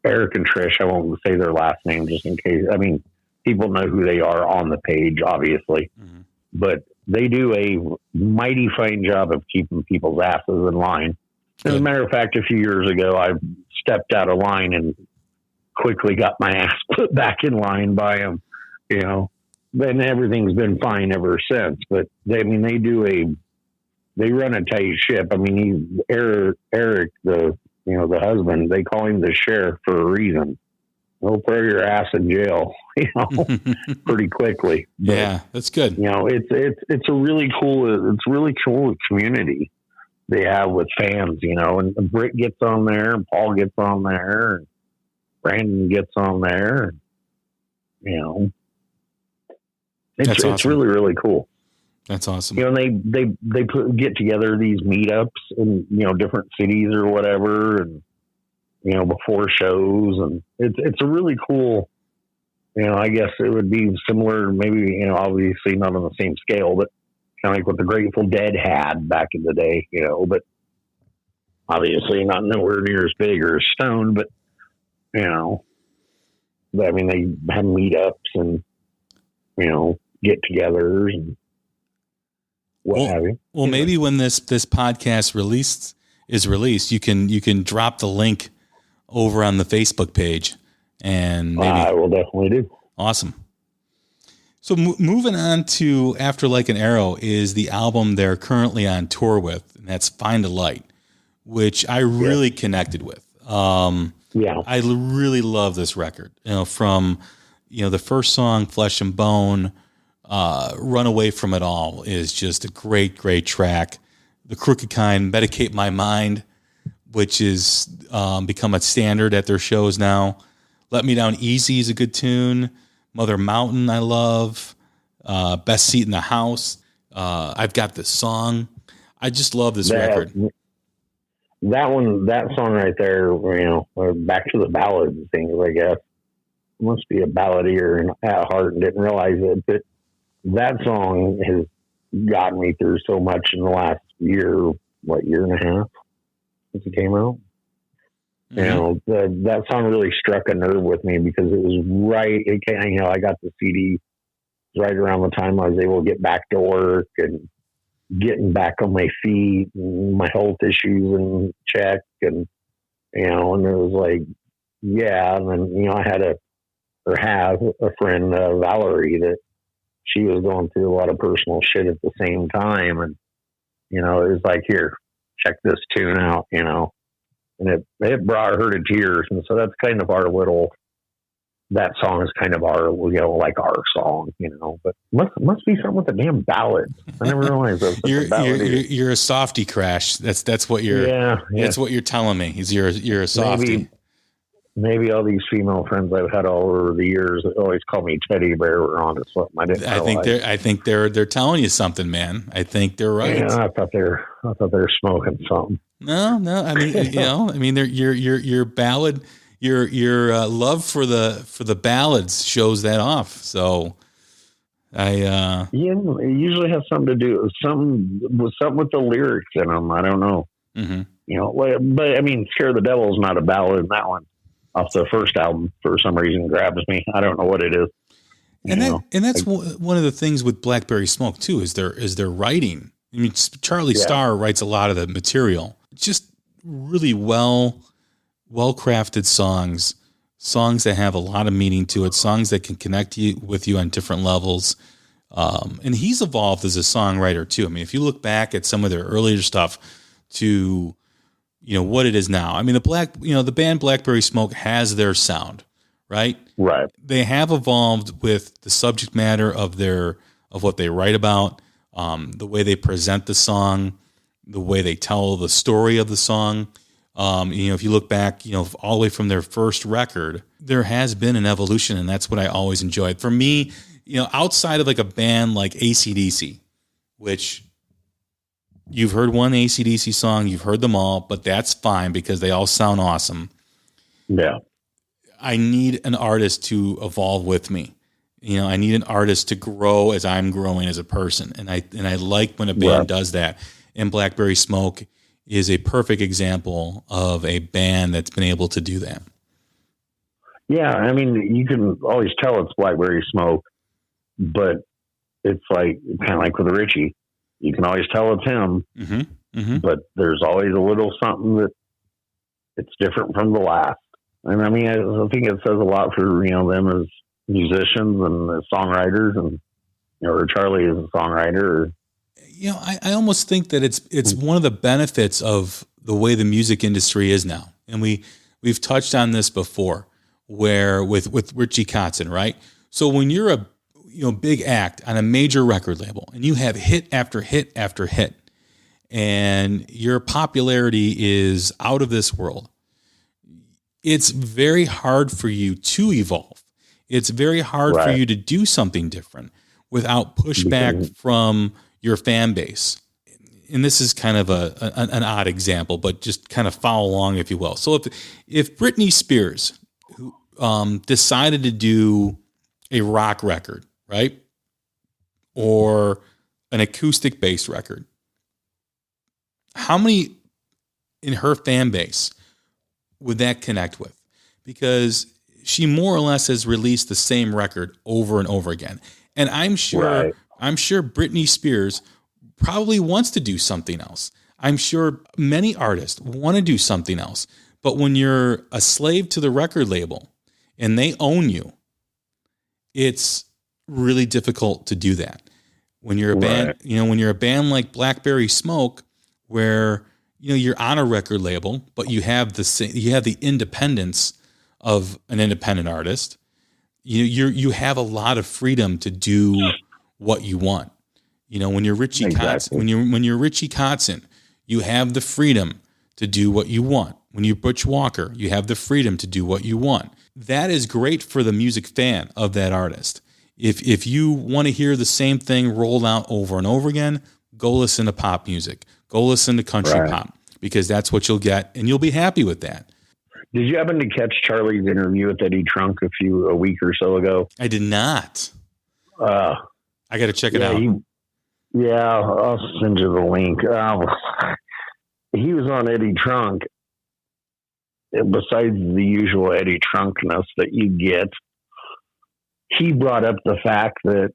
Eric and Trish, I won't say their last name just in case. I mean, people know who they are on the page, obviously, but they do a mighty fine job of keeping people's asses in line. As a matter of fact, a few years ago, I stepped out of line and quickly got my ass put back in line by them, and everything's been fine ever since. But they run a tight ship. I mean, Eric, the husband, they call him the sheriff for a reason. They'll throw your ass in jail, pretty quickly. But, yeah, that's good. It's a really cool community they have with fans, and Britt gets on there, and Paul gets on there, and Brandon gets on there, It's awesome. really, really cool. That's awesome. They get together these meetups in, different cities or whatever. And, before shows, and it's a really cool, I guess it would be similar, maybe, obviously not on the same scale, but kind of like what the Grateful Dead had back in the day, but obviously not nowhere near as big or as Stone, but, but I mean, they have meetups and, get-togethers and what have you. Well, maybe when this podcast is released, you can drop the link over on the Facebook page, and maybe I will definitely do. Awesome. So moving on to After Like an Arrow is the album they're currently on tour with, and that's Find a Light, which I really connected with. I really love this record. From the first song, Flesh and Bone, Run Away From It All is just a great, great track. The Crooked Kind, Medicate My Mind, which is become a standard at their shows now. Let Me Down Easy is a good tune. Mother Mountain I love. Best Seat in the House. I've Got This Song. I just love this record. That song right there, back to the ballads and things, I guess. Must be a balladeer at heart and didn't realize it, but that song has gotten me through so much in the last year and a half since it came out. You know, that song really struck a nerve with me because it was right. I got the CD right around the time I was able to get back to work and getting back on my feet and my health issues in check. And, you know, and it was like, yeah. And then, you know, I had have a friend, Valerie, that she was going through a lot of personal shit at the same time. And, you know, it was like, here, check this tune out, you know. And it brought her to tears. And so that's kind of that song is kind of our, you know, like our song, you know, but must be something with the damn ballad. I never realized that. You're a softie, Crash. That's what that's what you're telling me. You're a softie. Maybe all these female friends I've had all over the years always call me teddy bear or onto something. I think they're telling you something, man. I think they're right. Yeah, I thought they're smoking something. No. I mean, you know, your ballad, your love for the ballads shows that off. So it usually has something to do with something with the lyrics in them. I don't know. Mm-hmm. You know, but I mean, Scare the Devil is not a ballad in that one. Off the first album, for some reason, grabs me. I don't know what it is. That's one of the things with Blackberry Smoke too. Is their writing. I mean, Charlie Starr writes a lot of the material. Just really well crafted songs that have a lot of meaning to it. Songs that can connect with you on different levels. And he's evolved as a songwriter too. I mean, if you look back at some of their earlier stuff to, you know, what it is now. I mean, the band Blackberry Smoke has their sound, right? Right. They have evolved with the subject matter of what they write about, the way they present the song, the way they tell the story of the song. You know, if you look back, you know, all the way from their first record, there has been an evolution, and that's what I always enjoyed. For me, you know, outside of like a band like AC/DC, which you've heard one AC/DC song, you've heard them all, but that's fine because they all sound awesome. Yeah. I need an artist to evolve with me. You know, I need an artist to grow as I'm growing as a person. And I like when a band does that. And Blackberry Smoke is a perfect example of a band that's been able to do that. Yeah. I mean, you can always tell it's Blackberry Smoke, but it's like kind of like with Richie. You can always tell it's him, but there's always a little something that it's different from the last. And I mean, I think it says a lot for, you know, them as musicians and as songwriters, and, you know, or Charlie as a songwriter. You know, I almost think that it's one of the benefits of the way the music industry is now. And we've touched on this before, where with Richie Kotzen, right? So when you're a big act on a major record label and you have hit after hit after hit and your popularity is out of this world, it's very hard for you to evolve. It's very hard for you to do something different without pushback from your fan base. And this is kind of an odd example, but just kind of follow along, if you will. So if Britney Spears decided to do a rock record, right? Or an acoustic bass record, how many in her fan base would that connect with? Because she more or less has released the same record over and over again. And I'm sure Britney Spears probably wants to do something else. I'm sure many artists want to do something else. But when you're a slave to the record label and they own you, it's really difficult to do that. When you're a band, when you're a band like Blackberry Smoke, where you're on a record label, but you have the independence of an independent artist. You have a lot of freedom to do what you want. When you're Richie Kotzen, when you're Richie Kotzen, you have the freedom to do what you want. When you're Butch Walker, you have the freedom to do what you want. That is great for the music fan of that artist. If you want to hear the same thing rolled out over and over again, go listen to pop music. Go listen to country pop, because that's what you'll get, and you'll be happy with that. Did you happen to catch Charlie's interview with Eddie Trunk a week or so ago? I did not. I got to check it out. I'll send you the link. He was on Eddie Trunk, besides the usual Eddie Trunkness that you get, he brought up the fact that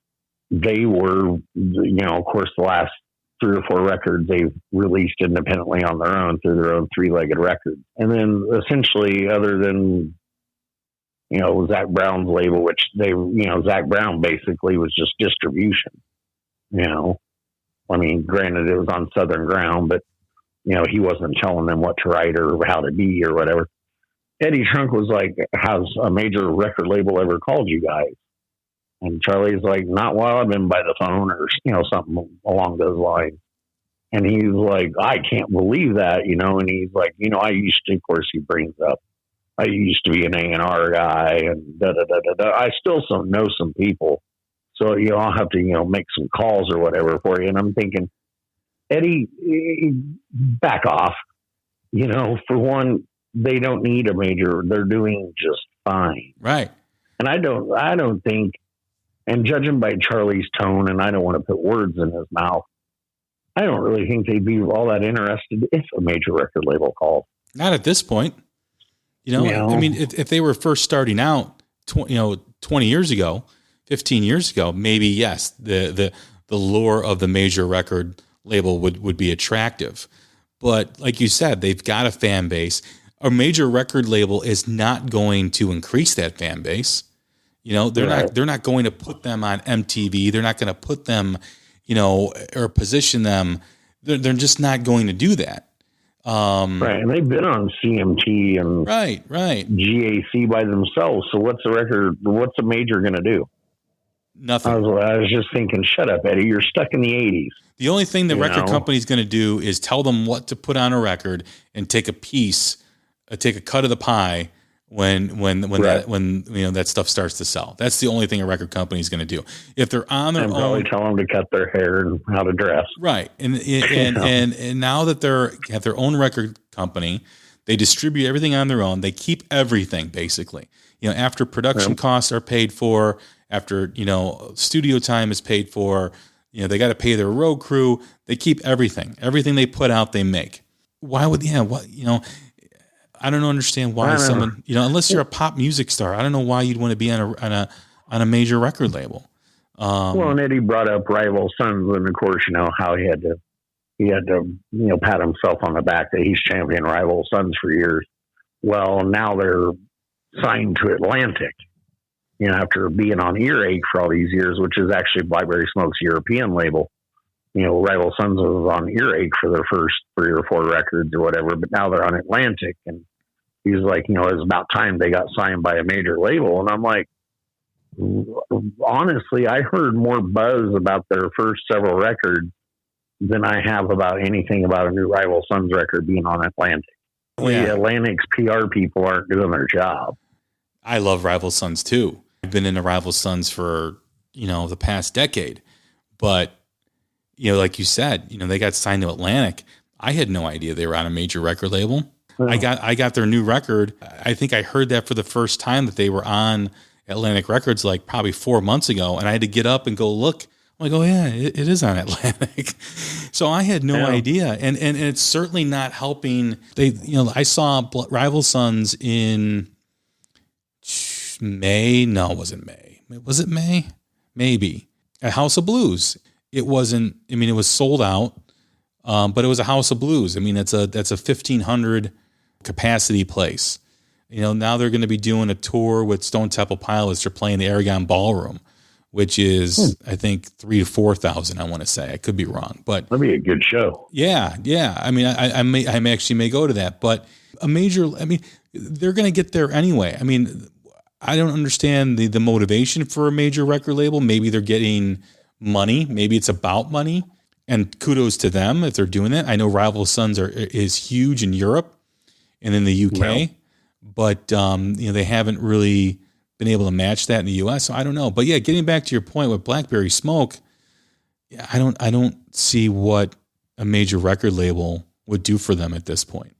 they were, of course, the last 3 or 4 records they've released independently on their own through their own 3-legged records. And then essentially, other than, Zach Brown's label, which Zach Brown basically was just distribution, I mean, granted it was on Southern ground, but, he wasn't telling them what to write or how to be or whatever. Eddie Trunk was like, has a major record label ever called you guys? And Charlie's like, not while I've been by the phone or, something along those lines. And he's like, I can't believe that, and he's like, I used to, of course, he brings up, I used to be an A&R guy and da-da-da-da-da. I still know some people. So, I'll have to, make some calls or whatever for you. And I'm thinking, Eddie, back off. For one, they don't need a major. They're doing just fine. Right. And I don't think, and judging by Charlie's tone, and I don't want to put words in his mouth, I don't really think they'd be all that interested if a major record label called. Not at this point. I mean, if they were first starting out, 20 years ago, 15 years ago, maybe yes, the lure of the major record label would be attractive. But like you said, they've got a fan base. A major record label is not going to increase that fan base. They're not going to put them on MTV. They're not going to put them, or position them. They're just not going to do that. Right. And they've been on CMT and right. GAC by themselves. So what's a major going to do? Nothing. I was just thinking, shut up, Eddie. You're stuck in the 80s. The only thing the record company's going to do is tell them what to put on a record and take a cut of the pie when that stuff starts to sell. That's the only thing a record company is going to do. If they're on their own, probably tell them to cut their hair and how to dress. Right, and now that they have their own record company, they distribute everything on their own. They keep everything basically. After production costs are paid for, after studio time is paid for, they got to pay their road crew. They keep everything. Everything they put out, they make. Why would I don't understand why someone, unless you're a pop music star, I don't know why you'd want to be on a major record label. And Eddie brought up Rival Sons, and of course, how he had to pat himself on the back that he's championed Rival Sons for years. Well, now they're signed to Atlantic, after being on Earache for all these years, which is actually Blackberry Smoke's European label. Rival Sons was on Earache for their first 3 or 4 records or whatever, but now they're on Atlantic. And he's like, it's about time they got signed by a major label. And I'm like, honestly, I heard more buzz about their first several records than I have about anything about a new Rival Sons record being on Atlantic. Yeah. Atlantic's PR people aren't doing their job. I love Rival Sons too. I've been into Rival Sons for, the past decade, but like you said, they got signed to Atlantic. I had no idea they were on a major record label. Oh. I got their new record. I think I heard that for the first time that they were on Atlantic Records like probably 4 months ago, and I had to get up and go look. I'm like, oh yeah, it is on Atlantic. So I had no idea, and it's certainly not helping. I saw Rival Sons in May. No, it wasn't May. Was it May? Maybe at House of Blues. It wasn't. I mean, it was sold out, but it was a House of Blues. I mean, that's a 1,500 capacity place. Now they're going to be doing a tour with Stone Temple Pilots. They're playing the Aragon Ballroom, which is I think 3,000 to 4,000. I want to say. I could be wrong, but that'd be a good show. Yeah. I mean, I may go to that, but a major. I mean, they're going to get there anyway. I mean, I don't understand the motivation for a major record label. Maybe they're getting money. Maybe it's about money, and kudos to them if they're doing that. I know Rival Sons is huge in Europe and in the UK, but they haven't really been able to match that in the US. So I don't know. But yeah, getting back to your point with Blackberry Smoke, I don't see what a major record label would do for them at this point.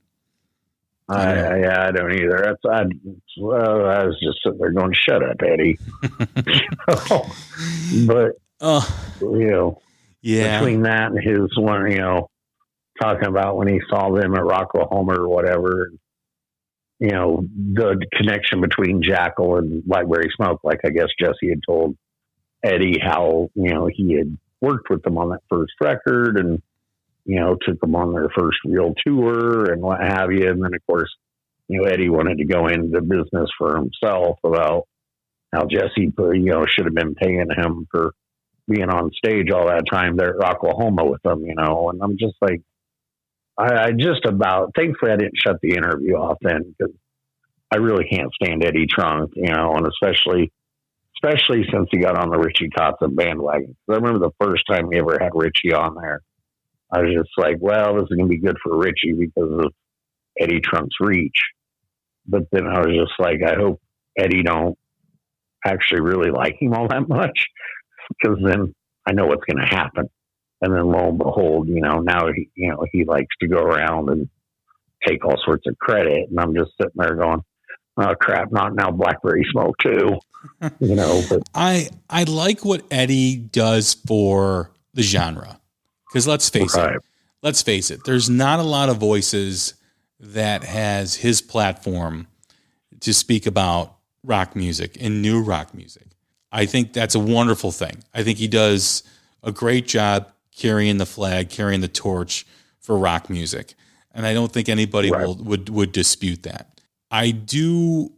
I don't either. I was just sitting there going, "Shut up, Eddie." But between that and his one, talking about when he saw them at Rocklahoma or whatever, the connection between Jackal and Blackberry Smoke. Like, I guess Jesse had told Eddie how, he had worked with them on that first record and, took them on their first real tour and what have you. And then, of course, Eddie wanted to go into business for himself about how Jesse, should have been paying him for being on stage all that time there at Oklahoma with them, and I'm just like, thankfully I didn't shut the interview off then, because I really can't stand Eddie Trunk, and especially since he got on the Richie Kotzen bandwagon. I remember the first time we ever had Richie on there, I was just like, well, this is going to be good for Richie because of Eddie Trunk's reach. But then I was just like, I hope Eddie don't actually really like him all that much, because then I know what's going to happen. And then lo and behold, now he likes to go around and take all sorts of credit. And I'm just sitting there going, oh crap, not now Blackberry Smoke too. But I like what Eddie does for the genre. Because let's face it, there's not a lot of voices that has his platform to speak about rock music and new rock music. I think that's a wonderful thing. I think he does a great job carrying the flag, carrying the torch for rock music. And I don't think anybody would dispute that. I do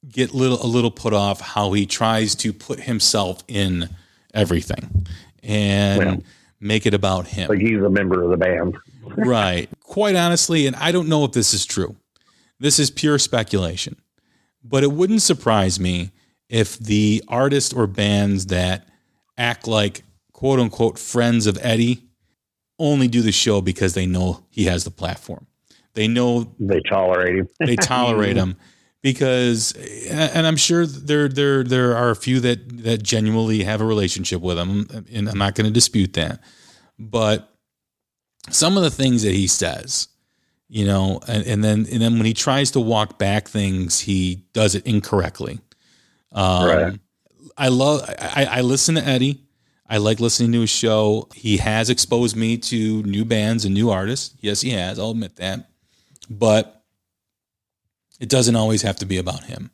get a little put off how he tries to put himself in everything and make it about him. Like he's a member of the band. Right. Quite honestly, and I don't know if this is true. This is pure speculation. But it wouldn't surprise me if the artists or bands that act like quote unquote friends of Eddie only do the show because they know he has the platform. They know they tolerate him. They tolerate him because, and I'm sure there are a few that genuinely have a relationship with him, and I'm not going to dispute that. But some of the things that he says, and then when he tries to walk back things, he does it incorrectly. I listen to Eddie. I like listening to his show. He has exposed me to new bands and new artists. Yes, he has. I'll admit that. But it doesn't always have to be about him.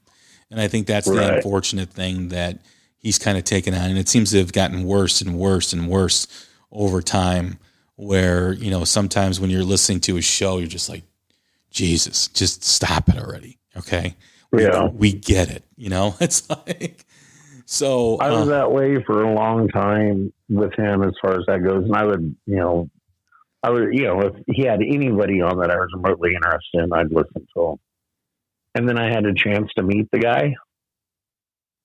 And I think that's the unfortunate thing that he's kind of taken on. And it seems to have gotten worse and worse and worse over time, where, sometimes when you're listening to his show, you're just like, Jesus, just stop it already. Okay. We get it. It's like, so I was that way for a long time with him as far as that goes. And I would, if he had anybody on that I was remotely interested in, I'd listen to him. And then I had a chance to meet the guy.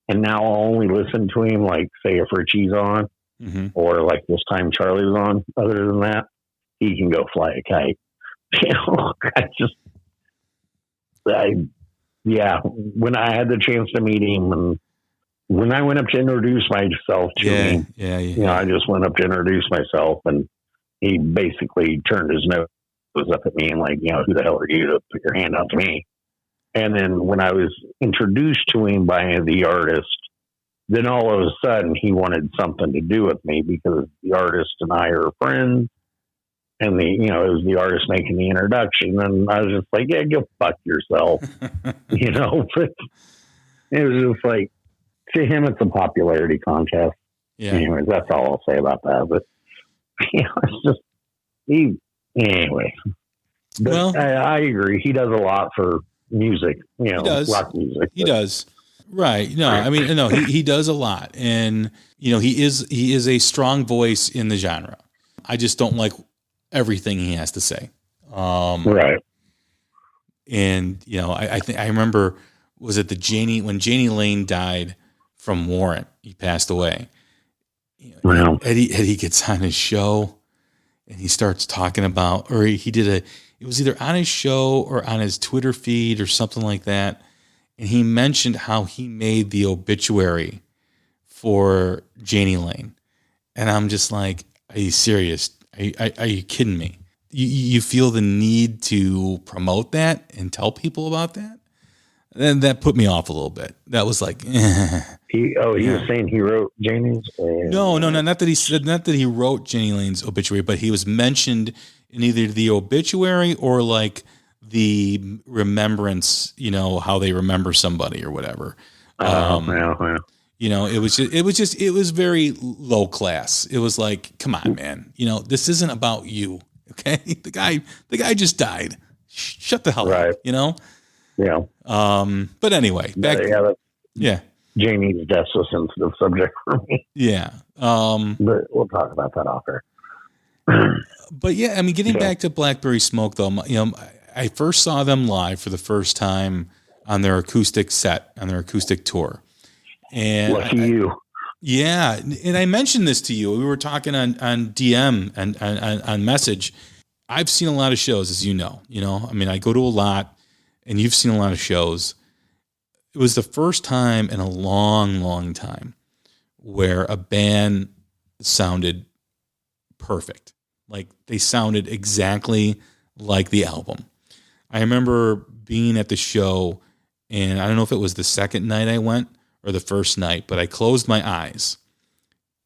And now I'll only listen to him, like, say, if Richie's on, or like this time Charlie was on. Other than that, he can go fly a kite. When I had the chance to meet him, and when I went up to introduce myself to him, I just went up to introduce myself, and he basically turned his nose up at me and like, who the hell are you to put your hand out to me? And then when I was introduced to him by the artist, then all of a sudden he wanted something to do with me because the artist and I are friends. And it was the artist making the introduction. And I was just like, yeah, go fuck yourself. But it was just like, to him, it's a popularity contest. Yeah. Anyways, that's all I'll say about that. But, it's just, anyway. But well, I agree. He does a lot for music, rock music. He does. Right. No, I mean, no, he does a lot. And, he is a strong voice in the genre. I just don't like everything he has to say. Right. And, I remember, was it when Janie Lane died from Warrant, he passed away. Eddie gets on his show and he starts talking about, or it was either on his show or on his Twitter feed or something like that. And he mentioned how he made the obituary for Janie Lane. And I'm just like, are you serious? Are you kidding me? You feel the need to promote that and tell people about that? And that put me off a little bit. That was like, He was saying he wrote Janie's? No, not that he wrote Janie Lane's obituary, but he was mentioned in either the obituary or like the remembrance, how they remember somebody or whatever. It was very low class. It was like, come on, man, this isn't about you. Okay. The guy just died. Shut the hell up, Yeah. But anyway, Jamie's death's a sensitive subject for me. Yeah. But we'll talk about that off air. But yeah, I mean, getting back to Blackberry Smoke though, I first saw them live for the first time on their acoustic set, on their acoustic tour. And lucky you. Yeah. And I mentioned this to you. We were talking on DM and on message. I've seen a lot of shows, as you know, I mean, I go to a lot and you've seen a lot of shows. It was the first time in a long, long time where a band sounded perfect. Like they sounded exactly like the album. I remember being at the show, and I don't know if it was the second night I went or the first night, but I closed my eyes,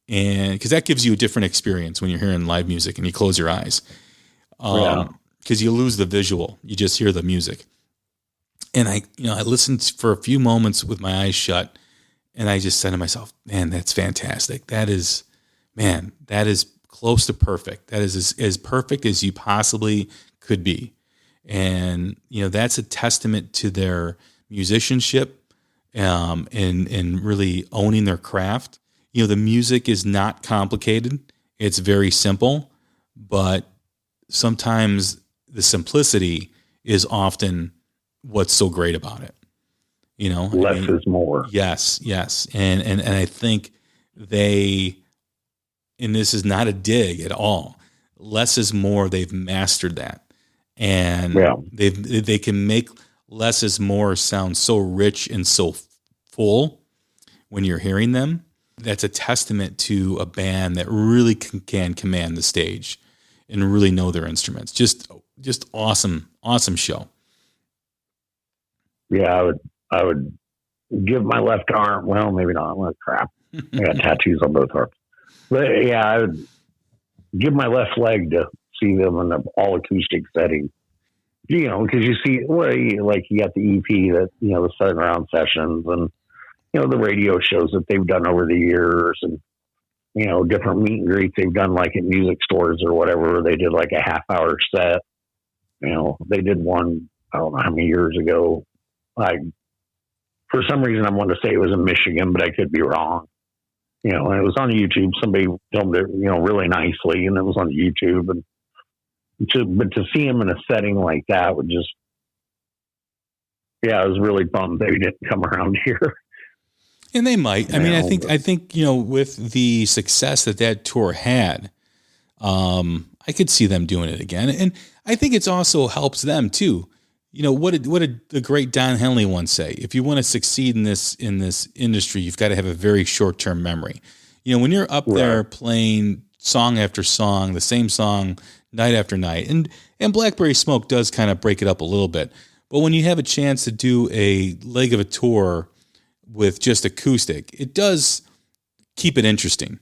and because that gives you a different experience when you're hearing live music and you close your eyes, because you lose the visual, you just hear the music. And I listened for a few moments with my eyes shut, and I just said to myself, "Man, that's fantastic. That is close to perfect. That is as perfect as you possibly could be." And, that's a testament to their musicianship, and really owning their craft. The music is not complicated. It's very simple, but sometimes the simplicity is often what's so great about it. Less is more. Yes. And I think and this is not a dig at all, less is more. They've mastered that. And they can make less is more sound so rich and so full when you're hearing them. That's a testament to a band that really can command the stage and really know their instruments. Just awesome show. Yeah, I would give my left arm. Well, maybe not. Well, crap. I got tattoos on both arms. But yeah, I would give my left leg to see them in an all acoustic setting. Because you see, you got the EP that, the Southern Round Sessions and, the radio shows that they've done over the years and, different meet and greets they've done like at music stores or whatever. They did like a half-hour set. They did one, I don't know how many years ago. For some reason, I wanted to say it was in Michigan, but I could be wrong. And it was on YouTube. Somebody filmed it, really nicely, and it was on YouTube. But to see him in a setting like that would just, I was really bummed they didn't come around here. And they might. I mean, I think with the success that tour had, I could see them doing it again, and I think it's also helps them too. What did the great Don Henley once say? If you want to succeed in this industry, you've got to have a very short-term memory. When you're up there playing song after song, the same song night after night, and Blackberry Smoke does kind of break it up a little bit. But when you have a chance to do a leg of a tour with just acoustic, it does keep it interesting.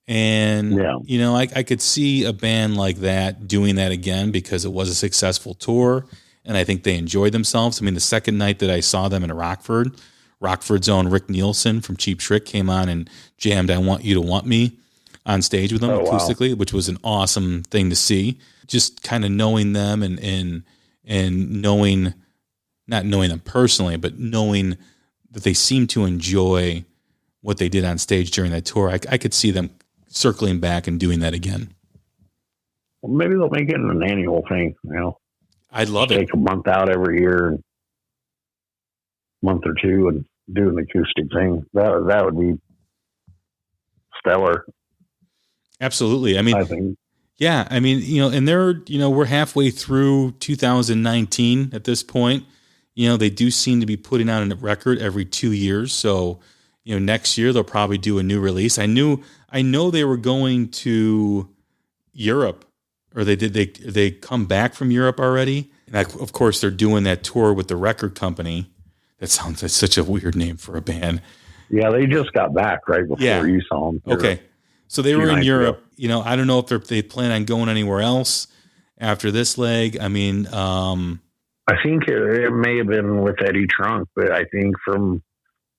And, I could see a band like that doing that again because it was a successful tour. And I think they enjoyed themselves. I mean, the second night that I saw them in Rockford's own Rick Nielsen from Cheap Trick came on and jammed "I Want You to Want Me" on stage with them acoustically, which was an awesome thing to see. Just kind of knowing them and knowing, not knowing them personally, but knowing that they seemed to enjoy what they did on stage during that tour. I could see them circling back and doing that again. Well, maybe they'll make it an annual thing, I'd love it. Take a month out every year, month or two, and do an acoustic thing. That would be stellar. Absolutely. I mean, and we're halfway through 2019 at this point. They do seem to be putting out a record every 2 years. So, next year they'll probably do a new release. I know they were going to Europe. Or they come back from Europe already? And of course, they're doing that tour with the record company. That sounds like such a weird name for a band. Yeah, they just got back right before you saw them. Okay. So they were in Europe. I don't know if they plan on going anywhere else after this leg. I mean, I think it may have been with Eddie Trunk, but I think from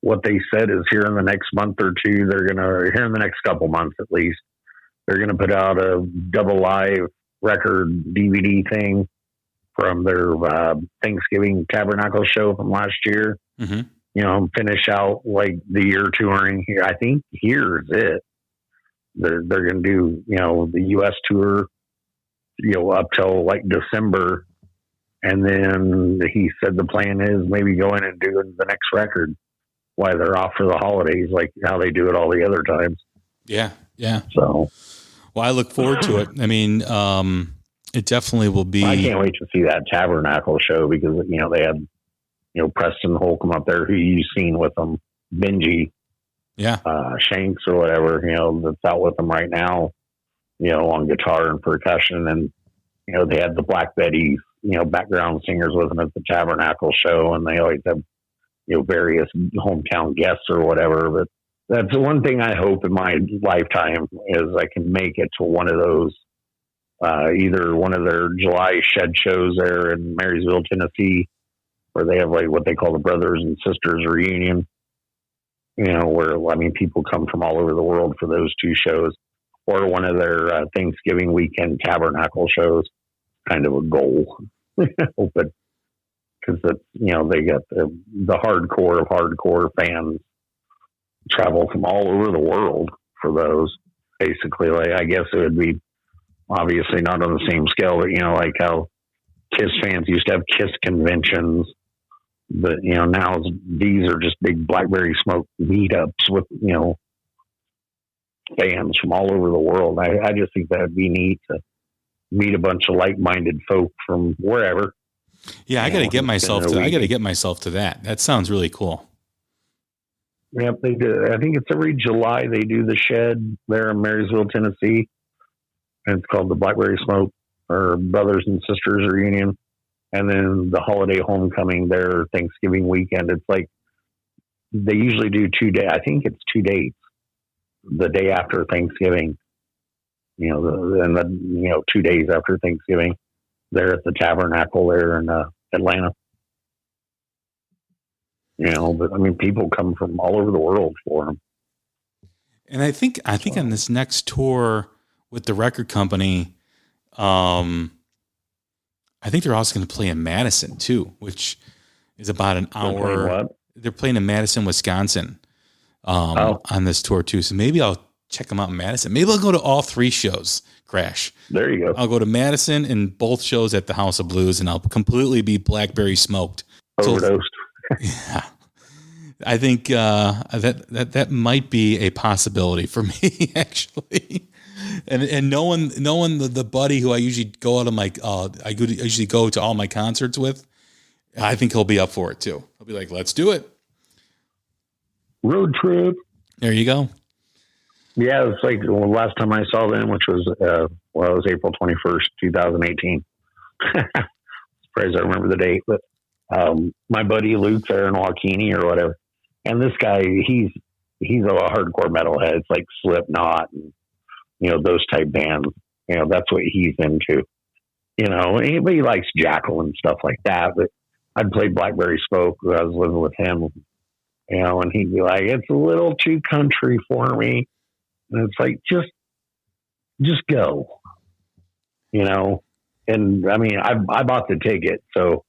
what they said is here in the next month or two, here in the next couple months at least, they're going to put out a double live record DVD thing from their Thanksgiving Tabernacle show from last year. Mm-hmm. You know, finish out like the year touring here. I think here's it. They're going to do, you know, the U.S. tour, you know, up till like December. And then he said the plan is maybe go in and do the next record while they're off for the holidays, like how they do it all the other times. Yeah. Yeah. So, well, I look forward to it. I mean, it definitely will be. I can't wait to see that Tabernacle show because, you know, they had, you know, Preston Holcomb up there who you've seen with them, Benji, Shanks or whatever, you know, that's out with them right now, you know, on guitar and percussion. And, you know, they had the Blackberry, you know, background singers with them at the Tabernacle show, and they always have, you know, various hometown guests or whatever. But that's the one thing I hope in my lifetime is I can make it to one of those, either one of their July shed shows there in Marysville, Tennessee, where they have like what they call the Brothers and Sisters Reunion, you know, where, I mean, people come from all over the world for those two shows, or one of their Thanksgiving weekend Tabernacle shows, kind of a goal. But because it's, you know, they got the hardcore of hardcore fans travel from all over the world for those. Basically, like, I guess it would be obviously not on the same scale, but, you know, like how Kiss fans used to have Kiss conventions, but, you know, now these are just big Blackberry Smoke meetups with, you know, fans from all over the world. I just think that'd be neat to meet a bunch of like-minded folk from wherever. Yeah, I got to get myself to that. That sounds really cool. Yep, they do. I think it's every July they do the shed there in Marysville, Tennessee. And it's called the Blackberry Smoke or Brothers and Sisters Reunion. And then the holiday homecoming there, Thanksgiving weekend. It's like they usually do 2 days. I think it's 2 days. The day after Thanksgiving, you know, and then, you know, 2 days after Thanksgiving, they're at the Tabernacle there in Atlanta. You know, but I mean, people come from all over the world for them. And I think on this next tour with the record company, I think they're also going to play in Madison too, which is about an hour. They're playing in Madison, Wisconsin, on this tour too. So maybe I'll check them out in Madison. Maybe I'll go to all 3 shows, Crash. There you go. I'll go to Madison and both shows at the House of Blues, and I'll completely be Blackberry smoked. Overdosed. Yeah. I think that might be a possibility for me, actually. And knowing the buddy who I usually go out of my I usually go to all my concerts with, I think he'll be up for it too. He'll be like, "Let's do it." Road trip. There you go. Yeah, it's like last time I saw them, which was it was April 21st, 2018. Surprised I remember the date, but my buddy Luke there in Waukene or whatever, and this guy he's a hardcore metalhead. It's like Slipknot and, you know, those type bands. You know, that's what he's into. You know, he likes Jackal and stuff like that. But I'd play Blackberry Smoke when I was living with him. You know, and he'd be like, "It's a little too country for me," and it's like, just go. You know, and I mean, I bought the ticket, so,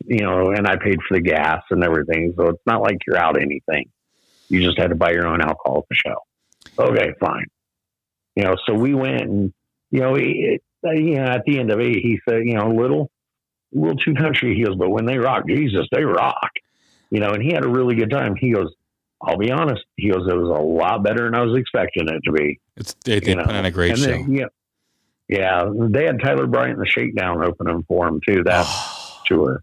you know, and I paid for the gas and everything, so it's not like you're out anything. You just had to buy your own alcohol at the show. Okay, fine. You know, so we went, and, you know, at the end of it, he said, you know, a little too country. He goes, but when they rock, Jesus, they rock. You know, and he had a really good time. He goes, I'll be honest. He goes, it was a lot better than I was expecting it to be. They put on a great show. Then, yeah, they had Tyler Bryant and the Shakedown opening for him too. That tour,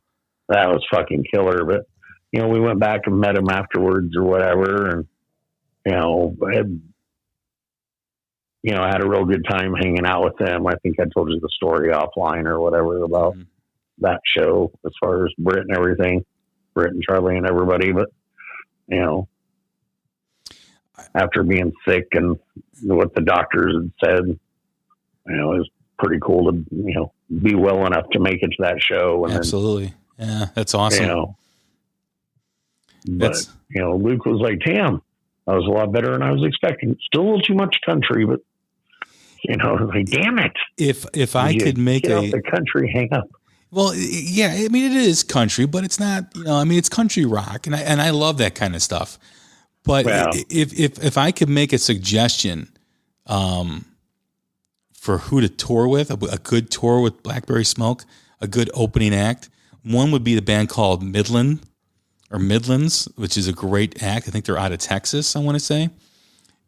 that was fucking killer. But, you know, we went back and met him afterwards or whatever, and, you know, I had a real good time hanging out with them. I think I told you the story offline or whatever about that show as far as Britt and everything, Britt and Charlie and everybody. But, you know, after being sick and what the doctors had said, you know, it was pretty cool to, you know, be well enough to make it to that show. And Absolutely. Yeah, that's awesome. You know, but Luke was like, "Damn, that was a lot better than I was expecting. Still a little too much country, but like, damn it! If I could make get off the country, hang up." Well, yeah, I mean, it is country, but it's not. It's country rock, and I love that kind of stuff. But if I could make a suggestion, for who to tour with, a good tour with Blackberry Smoke, a good opening act, one would be the band called Midlands, which is a great act. I think they're out of Texas, I want to say.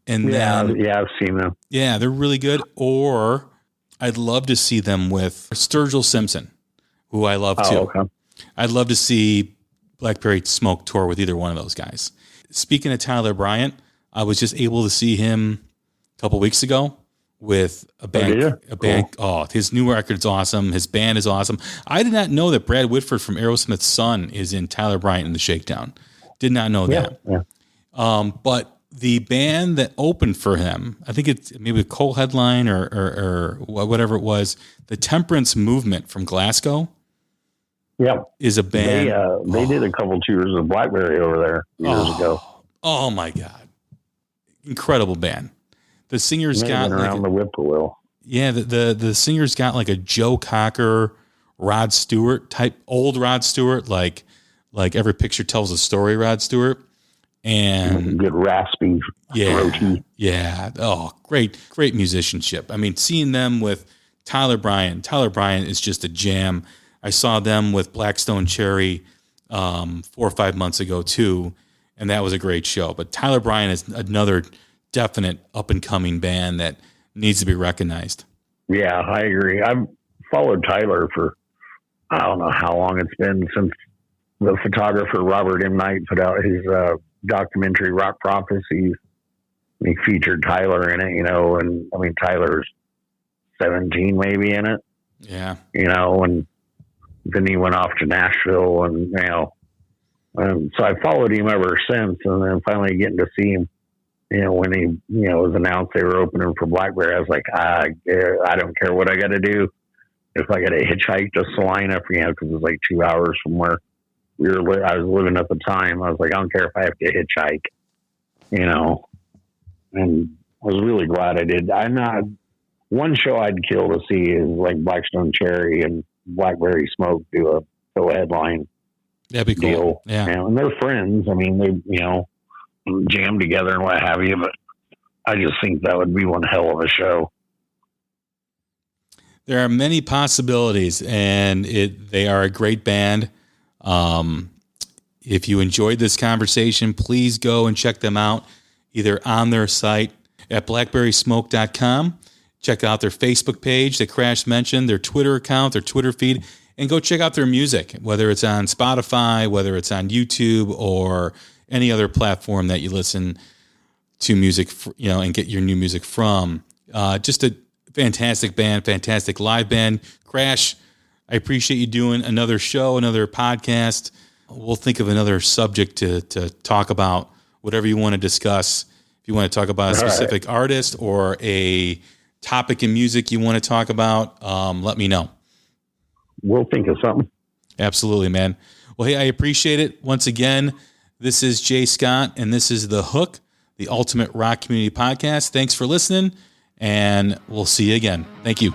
And I've seen them. Yeah, they're really good. Or I'd love to see them with Sturgill Simpson, who I love too. Okay. I'd love to see Blackberry Smoke tour with either one of those guys. Speaking of Tyler Bryant, I was just able to see him a couple weeks ago with a band. Cool. Oh, his new record's awesome. His band is awesome. I did not know that Brad Whitford from Aerosmith's son is in Tyler Bryant and the Shakedown. Did not know that. Yeah. But the band that opened for him, I think it's maybe a co-headline or whatever it was, the Temperance Movement from Glasgow. Yeah, is a band. They did a couple tours of Blackberry over there years ago. Oh my God. Incredible band. The singer's got around the whippoorwill. Yeah, the singer's got like a Joe Cocker, Rod Stewart type, old Rod Stewart, like every picture tells a story, Rod Stewart. And good raspy, throaty. Yeah. Oh, great musicianship. I mean, seeing them with Tyler Bryant is just a jam. I saw them with Blackstone Cherry 4 or 5 months ago too, and that was a great show. But Tyler Bryant is another definite up-and-coming band that needs to be recognized. Yeah, I agree. I've followed Tyler for, I don't know how long it's been since the photographer Robert M. Knight put out his documentary Rock Prophecies. He featured Tyler in it, and I mean, Tyler's 17 maybe in it. Yeah. And then he went off to Nashville and, so I followed him ever since. And then finally getting to see him, when he, was announced they were opening for Blackberry, I was like, I don't care what I got to do. If I got to hitchhike to Salina, because it was like 2 hours from where I was living at the time. I was like, I don't care if I have to hitchhike, and I was really glad I did. One show I'd kill to see is like Blackstone Cherry and Blackberry Smoke do a co-headline. That'd be cool. Deal. Yeah. And they're friends. I mean, they, jam together and what have you, but I just think that would be one hell of a show. There are many possibilities, and they are a great band. If you enjoyed this conversation, please go and check them out either on their site at blackberrysmoke.com. Check out their Facebook page that Crash mentioned, their Twitter account, their Twitter feed, and go check out their music, whether it's on Spotify, whether it's on YouTube, or any other platform that you listen to music, and get your new music from. Just a fantastic band, fantastic live band. Crash, I appreciate you doing another show, another podcast. We'll think of another subject to talk about, whatever you want to discuss. If you want to talk about a specific artist or a topic in music you want to talk about, let me know. We'll think of something. Absolutely, man. Well, hey, I appreciate it. Once again, this is Jay Scott, and this is The Hook, the Ultimate Rock Community Podcast. Thanks for listening, and we'll see you again. Thank you.